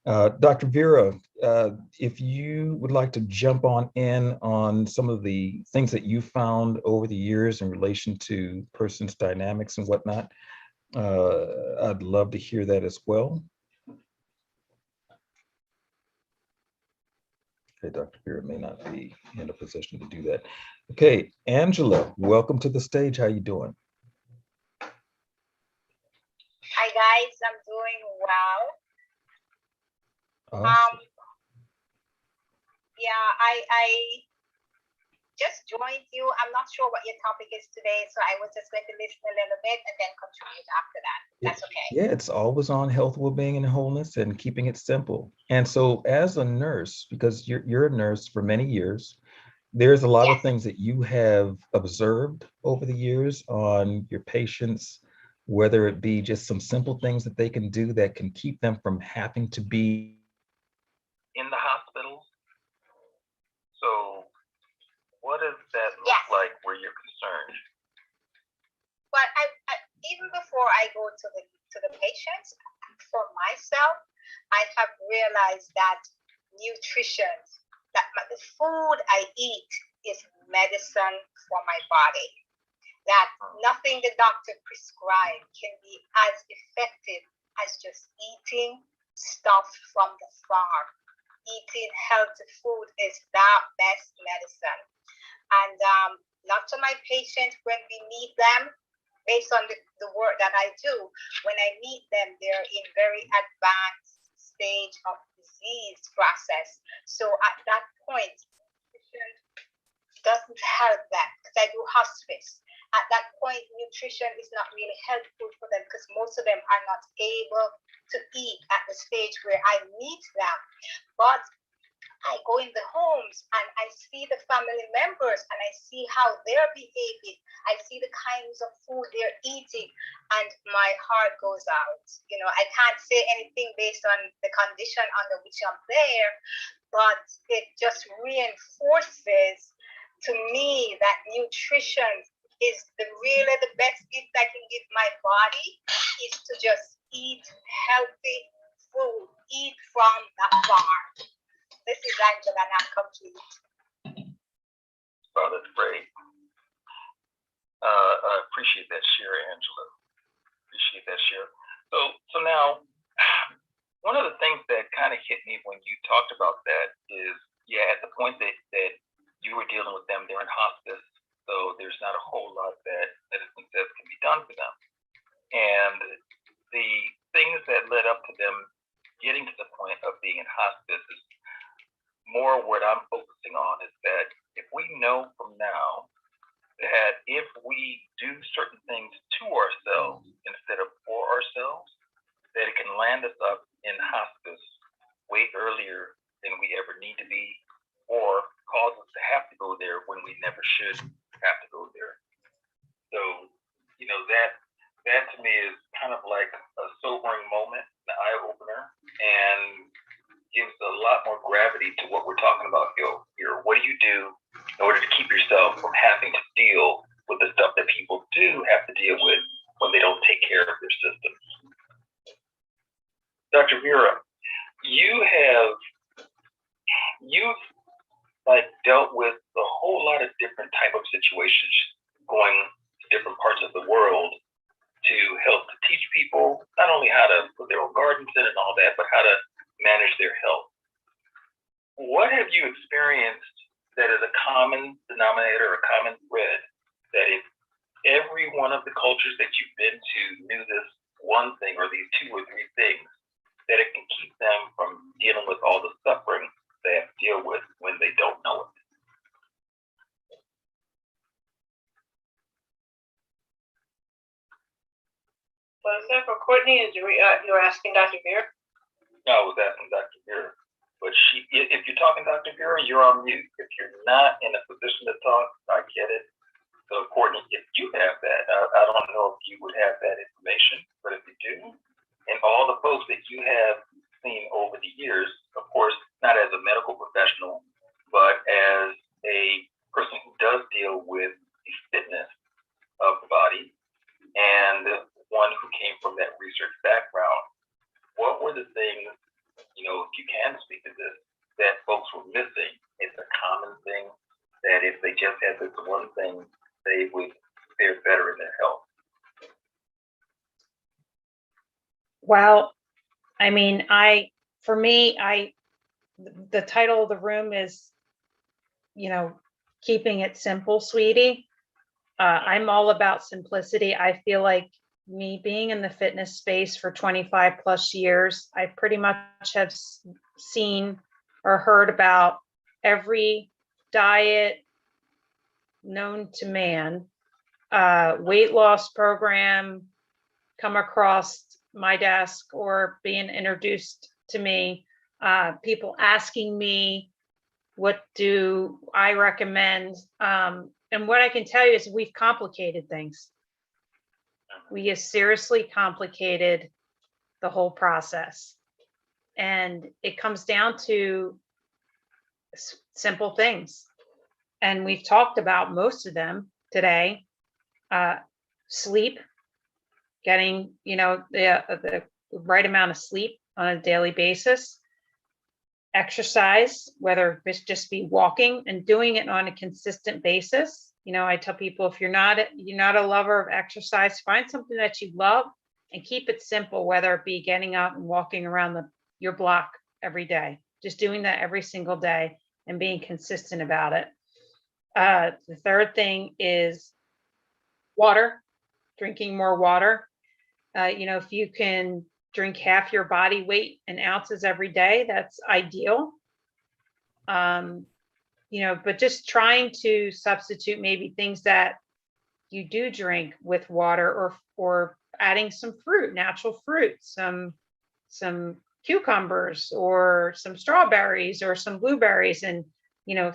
Dr. Vera, if you would like to jump on some of the things that you found over the years in relation to person's dynamics and whatnot, I'd love to hear that as well. Okay, Dr. Vera may not be in a position to do that. Okay, Angela, welcome to the stage. How you doing? Hi guys, I'm doing well. Awesome. Yeah, I just joined you. I'm not sure what your topic is today, so I was just going to listen a little bit and then contribute after that. That's okay. Yeah, it's always on health, well-being, and wholeness, and keeping it simple. And so, as a nurse, because you're a nurse for many years, there's a lot of things that you have observed over the years on your patients, whether it be just some simple things that they can do that can keep them from having to be in the hospital. So what does that look like where you're concerned? But I even before I go to the patients, for myself, I have realized that nutrition, that the food I eat is medicine for my body. That nothing the doctor prescribed can be as effective as just eating stuff from the farm. Eating healthy food is the best medicine. And not to my patients, when we meet them, based on the work that I do, when I meet them, they're in very advanced stage of disease process. So at that point, nutrition doesn't help them, because I do hospice. At that point, nutrition is not really helpful for them, because most of them are not able to eat at the stage where I meet them. But I go in the homes and I see the family members and I see how they're behaving. I see the kinds of food they're eating, and my heart goes out. You know, I can't say anything based on the condition under which I'm there, but it just reinforces to me that nutrition is really the best gift I can give my body, is to just eat healthy food, eat from the farm. This is Angela, and I'm complete. Oh, that's great. I appreciate that share, Angela. Appreciate that share. So now, one of the things that kind of hit me when you talked about that is, at the point that you were dealing with them, they're in hospice, so there's not a whole lot that medicine says can be done for them. And the things that led up to them getting to the point of being in hospice is more what I'm focusing on, is that if we know from now that if we do certain things to ourselves instead of for ourselves, that it can land us up in hospice way earlier than we ever need to be, or cause us to have to go there when we never should have to go there. So, you know, that to me is kind of like a sobering moment, an eye opener, and gives a lot more gravity to what we're talking about here. What do you do in order to keep yourself from having to deal with the stuff that people do have to deal with when they don't take care of their systems? Dr. Vera, you've like dealt with a whole lot of different type of situations, going to different parts of the world to only how to put their own gardens in and all that, but how to manage their health. What have you experienced that is a common denominator, a common thread, that if every one of the cultures that you've been to knew this one thing or these two or three things, that it can keep them from dealing with all the suffering they have to deal with when they don't know it? Was that for Courtney? You were asking Dr. Vera? No, I was asking Dr. Vera. But if you're talking Dr. Vera, you're on mute. If you're not in a position to talk, I get it. So Courtney, if you have that, I don't know if you would have that information, but if you do, and all the folks that you have seen over the years, of course, not as a medical professional, but as a person who does deal with the fitness of the body, and one who came from that research background, what were the things, if you can speak to this, that folks were missing? It's a common thing that if they just had this one thing, they would fare better in their health. Well, I mean, for me, the title of the room is, keeping it simple, sweetie. I'm all about simplicity. I feel like me being in the fitness space for 25 plus years, I pretty much have seen or heard about every diet known to man, weight loss program come across my desk or being introduced to me, people asking me, what do I recommend? And what I can tell you is we've complicated things. We have seriously complicated the whole process. And it comes down to simple things. And we've talked about most of them today. Sleep, getting, the right amount of sleep on a daily basis. Exercise, whether it's just be walking and doing it on a consistent basis. I tell people, if you're not a lover of exercise, find something that you love and keep it simple, whether it be getting out and walking around your block every day, just doing that every single day and being consistent about it. The third thing is water, drinking more water. If you can drink half your body weight in ounces every day, that's ideal. But just trying to substitute maybe things that you do drink with water, or adding some fruit, natural fruit, some cucumbers or some strawberries or some blueberries, and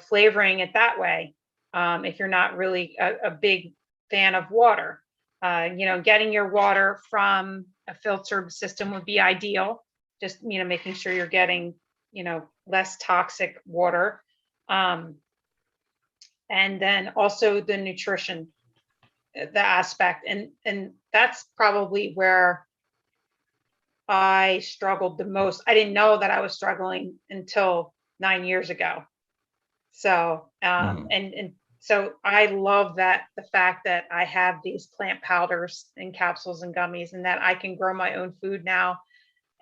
flavoring it that way. If you're not really a big fan of water, getting your water from a filtered system would be ideal. Just making sure you're getting less toxic water. And then also the nutrition, the aspect, and that's probably where I struggled the most. I didn't know that I was struggling until 9 years ago. So and so I love the fact that I have these plant powders and capsules and gummies, and that I can grow my own food now.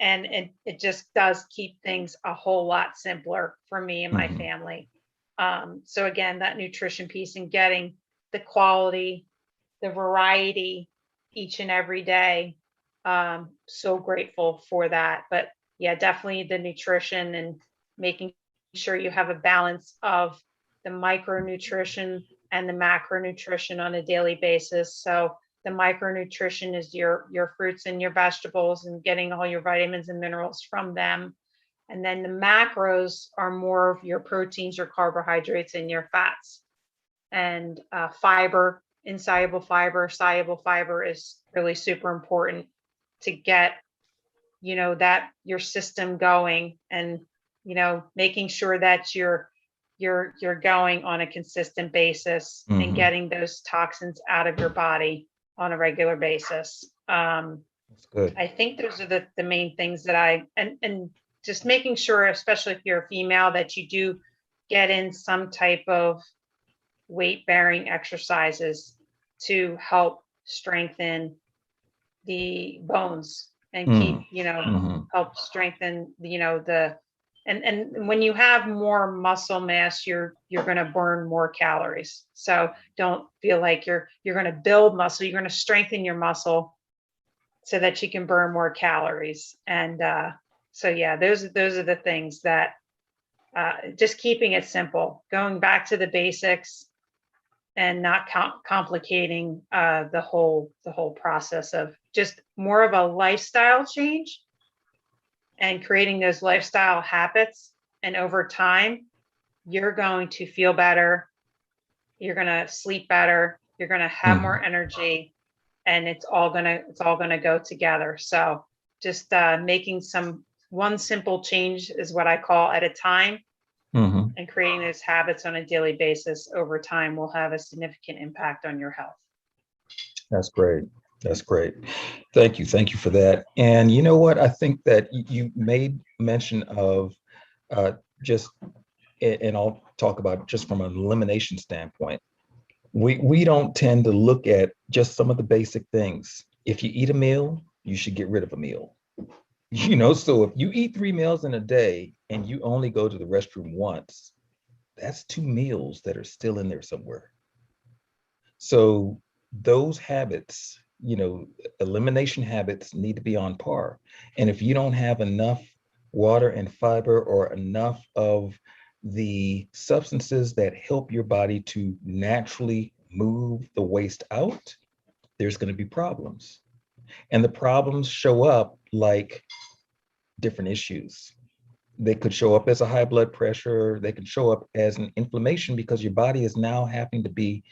And it just does keep things a whole lot simpler for me and my family. So again, that nutrition piece and getting the quality, the variety each and every day. So grateful for that. But yeah, definitely the nutrition and making sure you have a balance of the micronutrition and the macronutrition on a daily basis. So the micronutrition is your fruits and your vegetables and getting all your vitamins and minerals from them. And then the macros are more of your proteins, your carbohydrates, and your fats. And fiber, insoluble fiber, soluble fiber is really super important to get, that your system going, and, making sure that you're going on a consistent basis and getting those toxins out of your body on a regular basis. That's good. I think those are the main things that and just making sure, especially if you're a female, that you do get in some type of weight bearing exercises to help strengthen the bones and keep, help strengthen, and when you have more muscle mass, you're going to burn more calories. So don't feel like you're going to build muscle. You're going to strengthen your muscle so that you can burn more calories. And so yeah, those are the things that just keeping it simple, going back to the basics, and not complicating the whole process of just more of a lifestyle change and creating those lifestyle habits. And over time, you're going to feel better. You're going to sleep better. You're going to have more energy, and it's all going to go together. So just making one simple change is what I call at a time, and creating those habits on a daily basis over time will have a significant impact on your health. That's great. That's great. Thank you. Thank you for that. And you know what? I think that you made mention of just, and I'll talk about just from an elimination standpoint. We don't tend to look at just some of the basic things. If you eat a meal, you should get rid of a meal. So if you eat 3 meals in a day and you only go to the restroom once, that's 2 meals that are still in there somewhere. So those habits, elimination habits need to be on par. And if you don't have enough water and fiber or enough of the substances that help your body to naturally move the waste out, there's going to be problems. And the problems show up like different issues. They could show up as a high blood pressure. They could show up as an inflammation because your body is now having to be,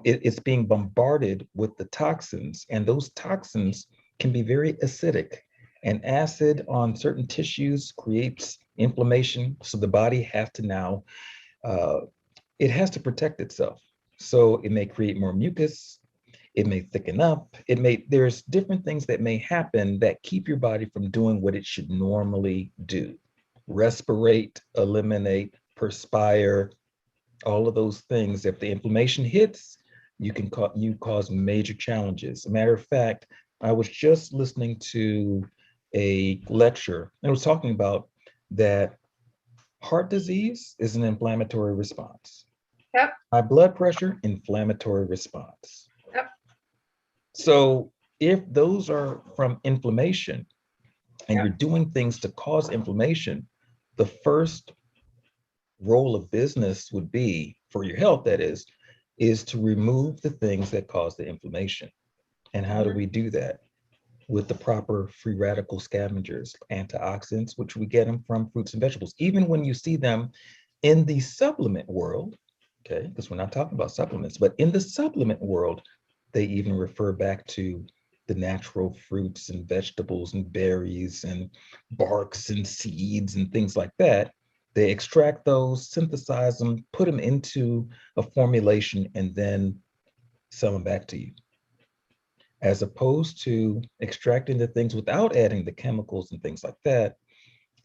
it's being bombarded with the toxins, and those toxins can be very acidic. And acid on certain tissues creates inflammation. So the body has to now, it has to protect itself. So it may create more mucus. It may thicken up. There's different things that may happen that keep your body from doing what it should normally do. Respirate, eliminate, perspire, all of those things. If the inflammation hits, you cause major challenges. As a matter of fact, I was just listening to a lecture, and it was talking about that heart disease is an inflammatory response. Yep. High blood pressure, inflammatory response. Yep. So if those are from inflammation and you're doing things to cause inflammation, the first role of business would be, for your health that is to remove the things that cause the inflammation. And how do we do that? With the proper free radical scavengers, antioxidants, which we get them from fruits and vegetables. Even when you see them in the supplement world, okay, because we're not talking about supplements, but in the supplement world, they even refer back to the natural fruits and vegetables and berries and barks and seeds and things like that. They extract those, synthesize them, put them into a formulation, and then sell them back to you. As opposed to extracting the things without adding the chemicals and things like that.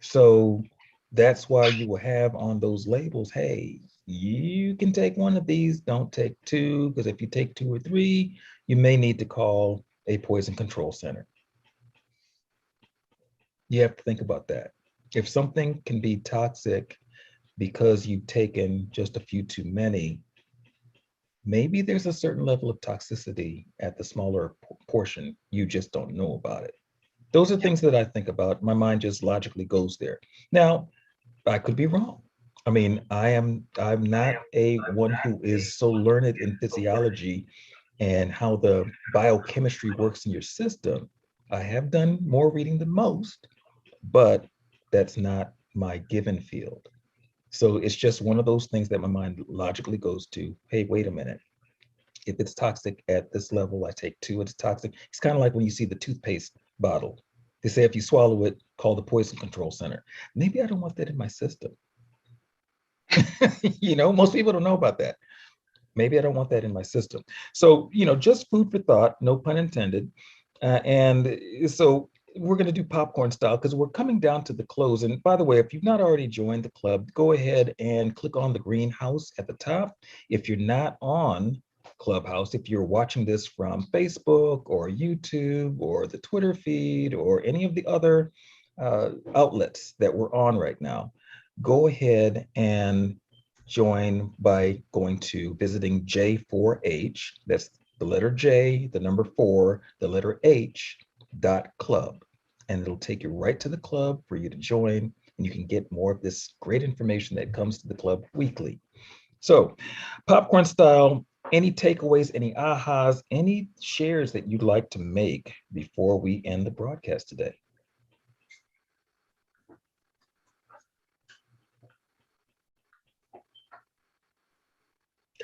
So that's why you will have on those labels, hey, you can take one of these, don't take 2, because if you take 2 or 3, you may need to call a poison control center. You have to think about that. If something can be toxic because you've taken just a few too many, maybe there's a certain level of toxicity at the smaller portion. You just don't know about it. Those are things that I think about. My mind just logically goes there. Now, I could be wrong. I mean, I'm not a one who is so learned in physiology and how the biochemistry works in your system. I have done more reading than most, but that's not my given field. So it's just one of those things that my mind logically goes to, hey, wait a minute. If it's toxic at this level, I take 2, it's toxic. It's kind of like when you see the toothpaste bottle. They say if you swallow it, call the poison control center. Maybe I don't want that in my system. Most people don't know about that. Maybe I don't want that in my system. So, just food for thought, no pun intended. And so we're going to do popcorn style because we're coming down to the close. And by the way, if you've not already joined the club, go ahead and click on the green house at the top. If you're not on Clubhouse. If you're watching this from Facebook or YouTube or the Twitter feed or any of the other outlets that we're on right now, go ahead and join by going to visiting J4H. That's the letter J, the number 4, the letter H .club. And it'll take you right to the club for you to join, and you can get more of this great information that comes to the club weekly. So, popcorn style, any takeaways, any ahas, any shares that you'd like to make before we end the broadcast today?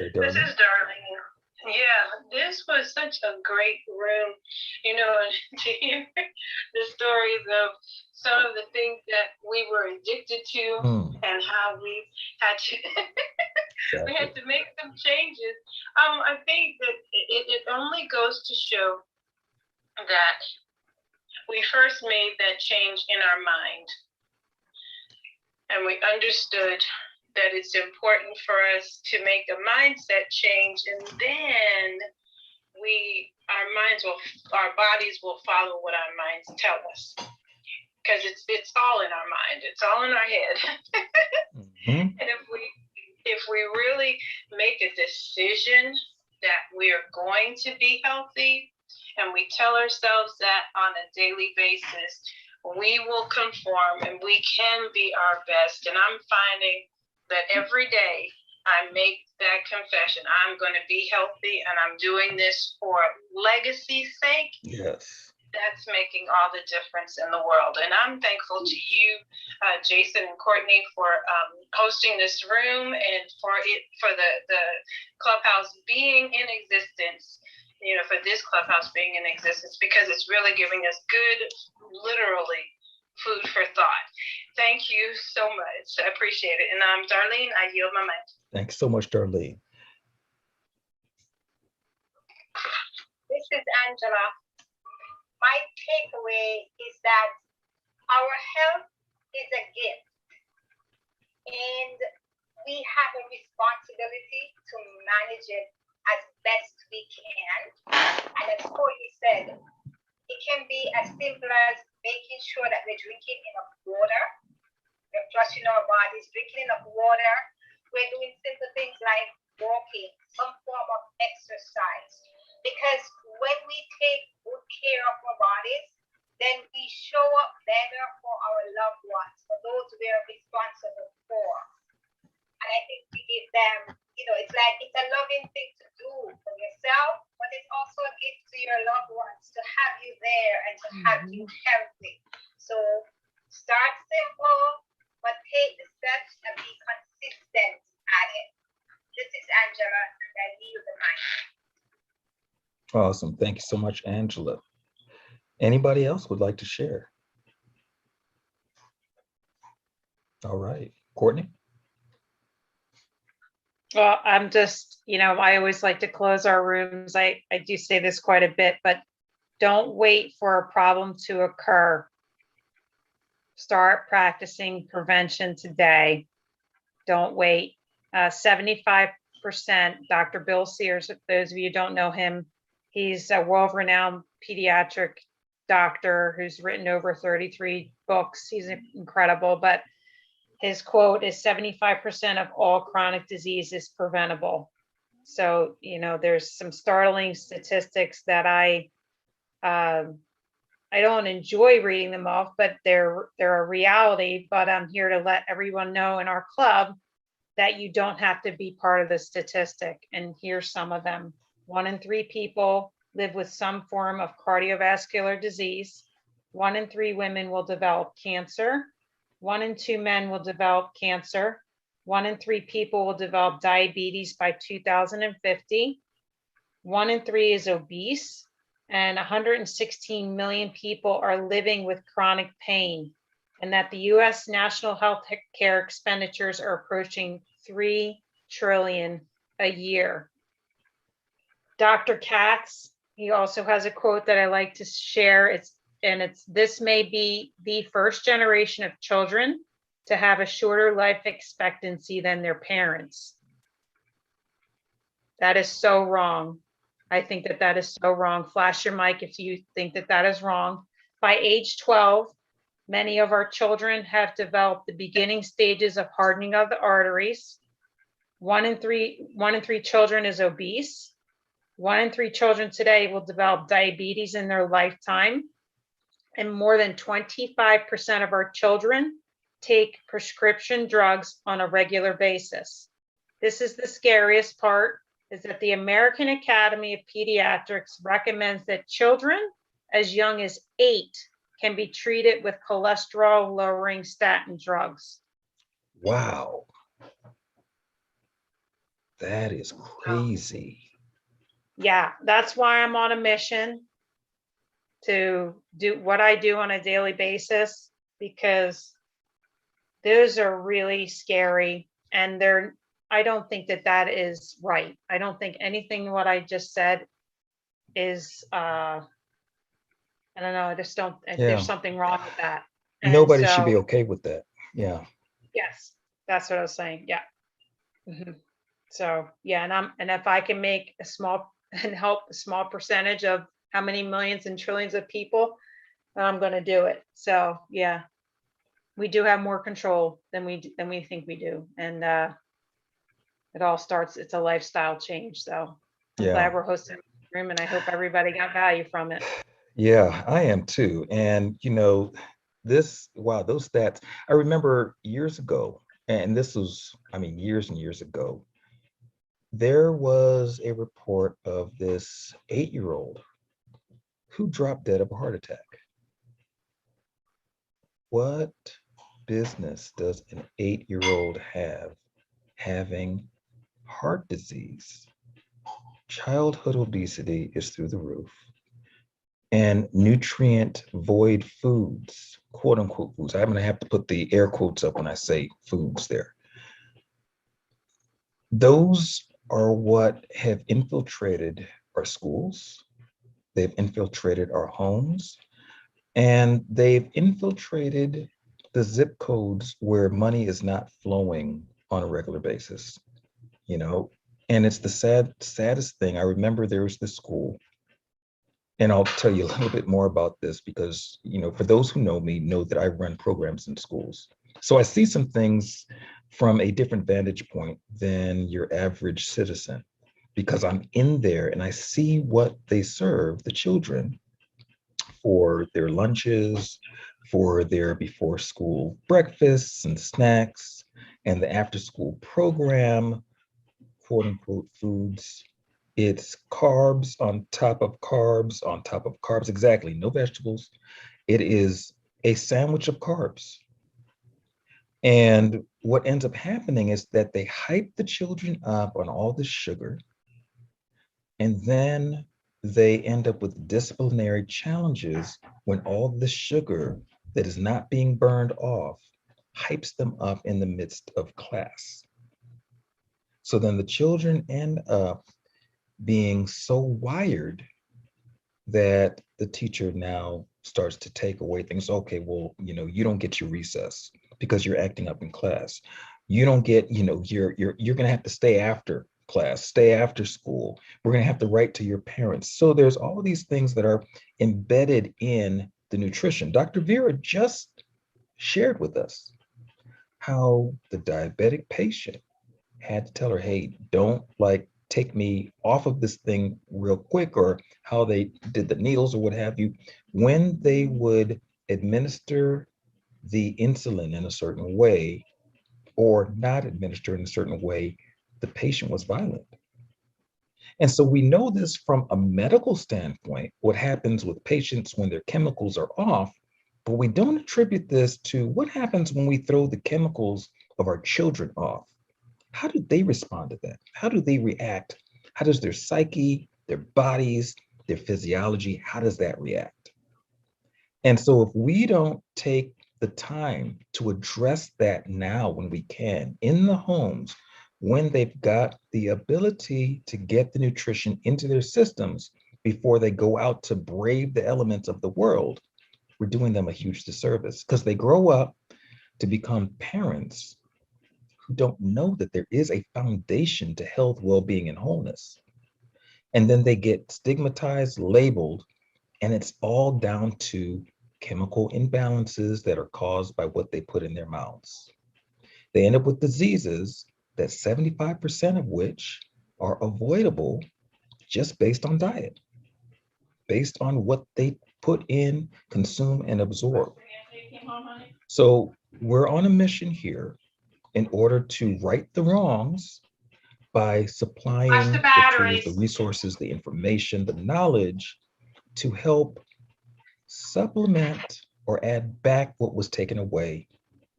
Okay, this is Darlene. Yeah, this was such a great room, you know, to hear the stories of some of the things that we were addicted to and how we had to we had to make some changes. I think that it only goes to show that we first made that change in our mind, and we understood that it's important for us to make a mindset change, and then our bodies will follow what our minds tell us, because it's all in our mind, it's all in our head. And if we really make a decision that we are going to be healthy, and we tell ourselves that on a daily basis, we will conform and we can be our best. And I'm finding that every day I make that confession. I'm going to be healthy, and I'm doing this for legacy's sake. Yes. That's making all the difference in the world. And I'm thankful to you, Jason and Courtney, for hosting this room, and for the clubhouse being in existence, you know, for this clubhouse being in existence, because it's really giving us good, literally, food for thought. Thank you so much. I appreciate it. And Darlene, I yield my mic. Thanks so much, Darlene. This is Angela. My takeaway is that our health is a gift, and we have a responsibility to manage it as best we can. And as Courtney said, it can be as simple as making sure that we're drinking enough water, we're flushing our bodies, drinking enough water. We're doing simple things like walking, some form of exercise. Because when we take good care of our bodies, then we show up better for our loved ones, for those we're responsible for. And I think we give them, you know, it's a loving thing to do for yourself, but it's also a gift to your loved ones to have you there and to have you healthy. So start simple, but take the steps and be consistent at it. This is Angela, and I yield the mic. Awesome. Thank you so much, Angela. Anybody else would like to share? All right, Courtney. Well, I'm just, you know, I always like to close our rooms. I do say this quite a bit, but don't wait for a problem to occur. Start practicing prevention today. Don't wait. 75%, Dr. Bill Sears, if those of you who don't know him, he's a world-renowned pediatric doctor who's written over 33 books. He's incredible, but his quote is 75% of all chronic disease is preventable. So, you know, there's some startling statistics that I don't enjoy reading them off, but they're a reality. But I'm here to let everyone know in our club that you don't have to be part of the statistic. And here's some of them. 1 in 3 people live with some form of cardiovascular disease. 1 in 3 women will develop cancer. 1 in 2 men will develop cancer. 1 in 3 people will develop diabetes by 2050. 1 in 3 is obese, and 116 million people are living with chronic pain, and that the US national health care expenditures are approaching $3 trillion a year. Dr. K.I.S.S, he also has a quote that I like to share. This may be the first generation of children to have a shorter life expectancy than their parents. That is so wrong. I think that that is so wrong. Flash your mic if you think that that is wrong. By age 12, many of our children have developed the beginning stages of hardening of the arteries. 1 in 3 children is obese. 1 in 3 children today will develop diabetes in their lifetime. And more than 25% of our children take prescription drugs on a regular basis. This is the scariest part, is that the American Academy of Pediatrics recommends that children as young as 8 can be treated with cholesterol lowering statin drugs. Wow. That is crazy. Yeah, that's why I'm on a mission to do what I do on a daily basis, because those are really scary, and I don't think that that is right. I don't think anything what I just said is I don't know, I just don't, there's something wrong with that. And nobody should be okay with that. Yeah. Yes, that's what I was saying. Yeah. Mm-hmm. So yeah, and if I can make a small and help a small percentage of how many millions and trillions of people, then I'm going to do it. So yeah, we do have more control than we think we do, and it all starts. It's a lifestyle change. So I'm glad we're hosting the room, and I hope everybody got value from it. Yeah, I am too. And you know, those stats, I remember years ago, and this was, I mean, years and years ago, there was a report of this 8-year-old who dropped dead of a heart attack. What business does an 8-year-old have having heart disease? Childhood obesity is through the roof. And nutrient void foods, quote unquote foods. I'm gonna have to put the air quotes up when I say foods there. Those are what have infiltrated our schools. They've infiltrated our homes, and they've infiltrated the zip codes where money is not flowing on a regular basis, you know? And it's the saddest thing. I remember there was this school, and I'll tell you a little bit more about this because, you know, for those who know me, know that I run programs in schools. So I see some things from a different vantage point than your average citizen, because I'm in there and I see what they serve the children for their lunches, for their before school breakfasts and snacks, and the after school program, quote unquote foods. It's carbs on top of carbs on top of carbs. Exactly. No vegetables. It is a sandwich of carbs. And what ends up happening is that they hype the children up on all the sugar, and then they end up with disciplinary challenges when all the sugar that is not being burned off hypes them up in the midst of class. So then the children end up being so wired that the teacher now starts to take away things. Okay, well, you know, you don't get your recess because you're acting up in class. You don't get, you know, you're gonna have to stay after class, stay after school. We're gonna have to write to your parents. So there's all of these things that are embedded in the nutrition. Dr. Vera just shared with us how the diabetic patient had to tell her, hey, don't like take me off of this thing real quick, or how they did the needles or what have you. When they would administer the insulin in a certain way or not administer in a certain way, the patient was violent. And so we know this from a medical standpoint, what happens with patients when their chemicals are off, but we don't attribute this to what happens when we throw the chemicals of our children off. How do they respond to that? How do they react? How does their psyche, their bodies, their physiology, how does that react? And so if we don't take the time to address that now when we can in the homes, when they've got the ability to get the nutrition into their systems before they go out to brave the elements of the world, we're doing them a huge disservice, because they grow up to become parents who don't know that there is a foundation to health, well-being, and wholeness. And then they get stigmatized, labeled, and it's all down to chemical imbalances that are caused by what they put in their mouths. They end up with diseases that 75% of which are avoidable just based on diet, based on what they put in, consume, and absorb. So we're on a mission here in order to right the wrongs by supplying the tools, the resources, the information, the knowledge to help supplement or add back what was taken away.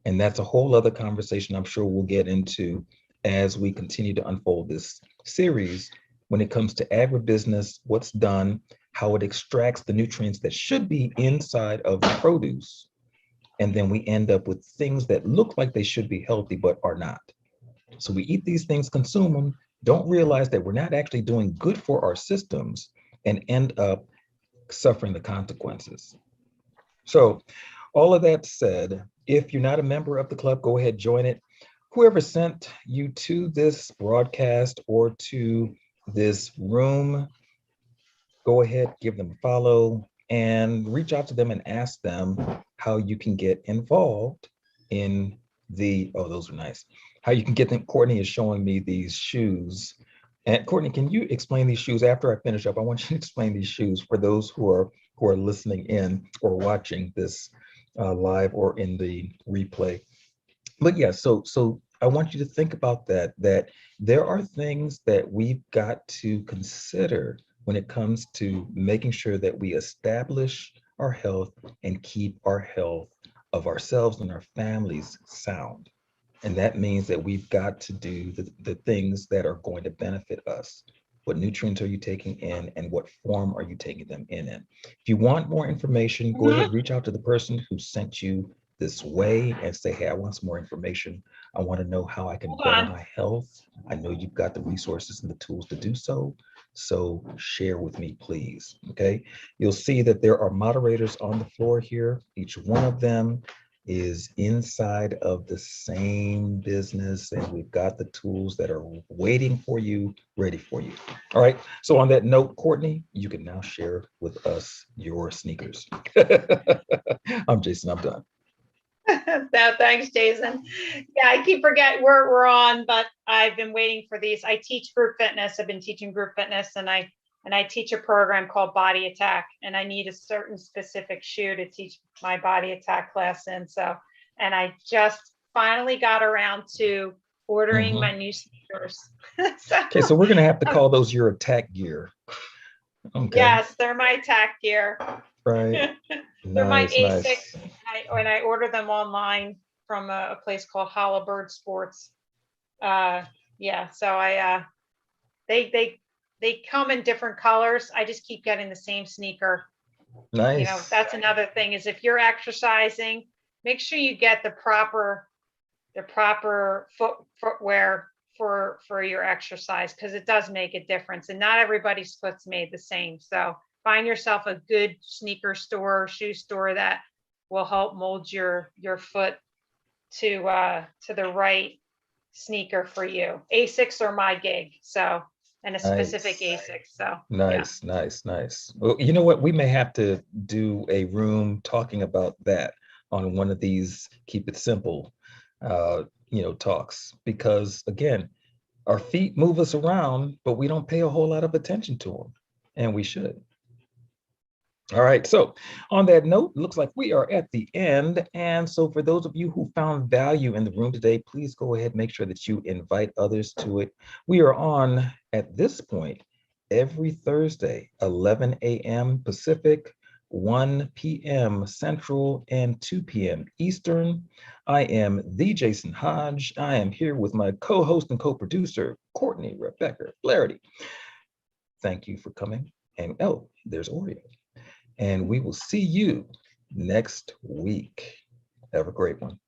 And that's a whole other conversation I'm sure we'll get into as we continue to unfold this series when it comes to agribusiness, what's done, how it extracts the nutrients that should be inside of produce. And then we end up with things that look like they should be healthy, but are not. So we eat these things, consume them, don't realize that we're not actually doing good for our systems and end up suffering the consequences. So all of that said, if you're not a member of the club, go ahead, join it. Whoever sent you to this broadcast or to this room, go ahead, give them a follow and reach out to them and ask them how you can get involved in the, oh, those are nice. How you can get them. Courtney is showing me these shoes. And Courtney, can you explain these shoes after I finish up? I want you to explain these shoes for those who are listening in or watching this live or in the replay. But yeah, so I want you to think about that there are things that we've got to consider when it comes to making sure that we establish our health and keep our health of ourselves and our families sound. And that means that we've got to do the things that are going to benefit us. What nutrients are you taking in and what form are you taking them in? If you want more information, go ahead, reach out to the person who sent you this way and say, hey, I want some more information. I want to know how I can better my health. I know you've got the resources and the tools to do so. So share with me, please. Okay. You'll see that there are moderators on the floor here. Each one of them is inside of the same business, and we've got the tools that are waiting for you, ready for you. All right. So on that note, Courtney, you can now share with us your sneakers. I'm Jason. I'm done. No, thanks, Jason. Yeah, I keep forgetting we're on, but I've been waiting for these. I teach group fitness. I've been teaching group fitness, and I teach a program called Body Attack, and I need a certain specific shoe to teach my Body Attack class in. So, and I just finally got around to ordering my new sneakers. Okay, so we're gonna have to call those your attack gear. Okay. Yes, they're my attack gear. Right. They're my A6, nice. and I order them online from a place called Halliburton Sports. Yeah, so they come in different colors. I just keep getting the same sneaker. Nice. You know, that's another thing is if you're exercising, make sure you get the proper footwear for your exercise, because it does make a difference, and not everybody's foot's made the same. So find yourself a good sneaker store, shoe store that will help mold your foot to the right sneaker for you. A6 are my gig, so, and a specific A6. So nice, yeah. Nice. Well, you know what? We may have to do a room talking about that on one of these keep it simple, talks, because again, our feet move us around, but we don't pay a whole lot of attention to them, and we should. All right, so on that note, looks like we are at the end. And so for those of you who found value in the room today, please go ahead, make sure that you invite others to it. We are on, at this point, every Thursday, 11 a.m. Pacific, 1 p.m. Central, and 2 p.m. Eastern. I am the Jason Hodge. I am here with my co-host and co-producer, Courtney Rebecca Flaherty. Thank you for coming. And oh, there's Oreo. And we will see you next week. Have a great one.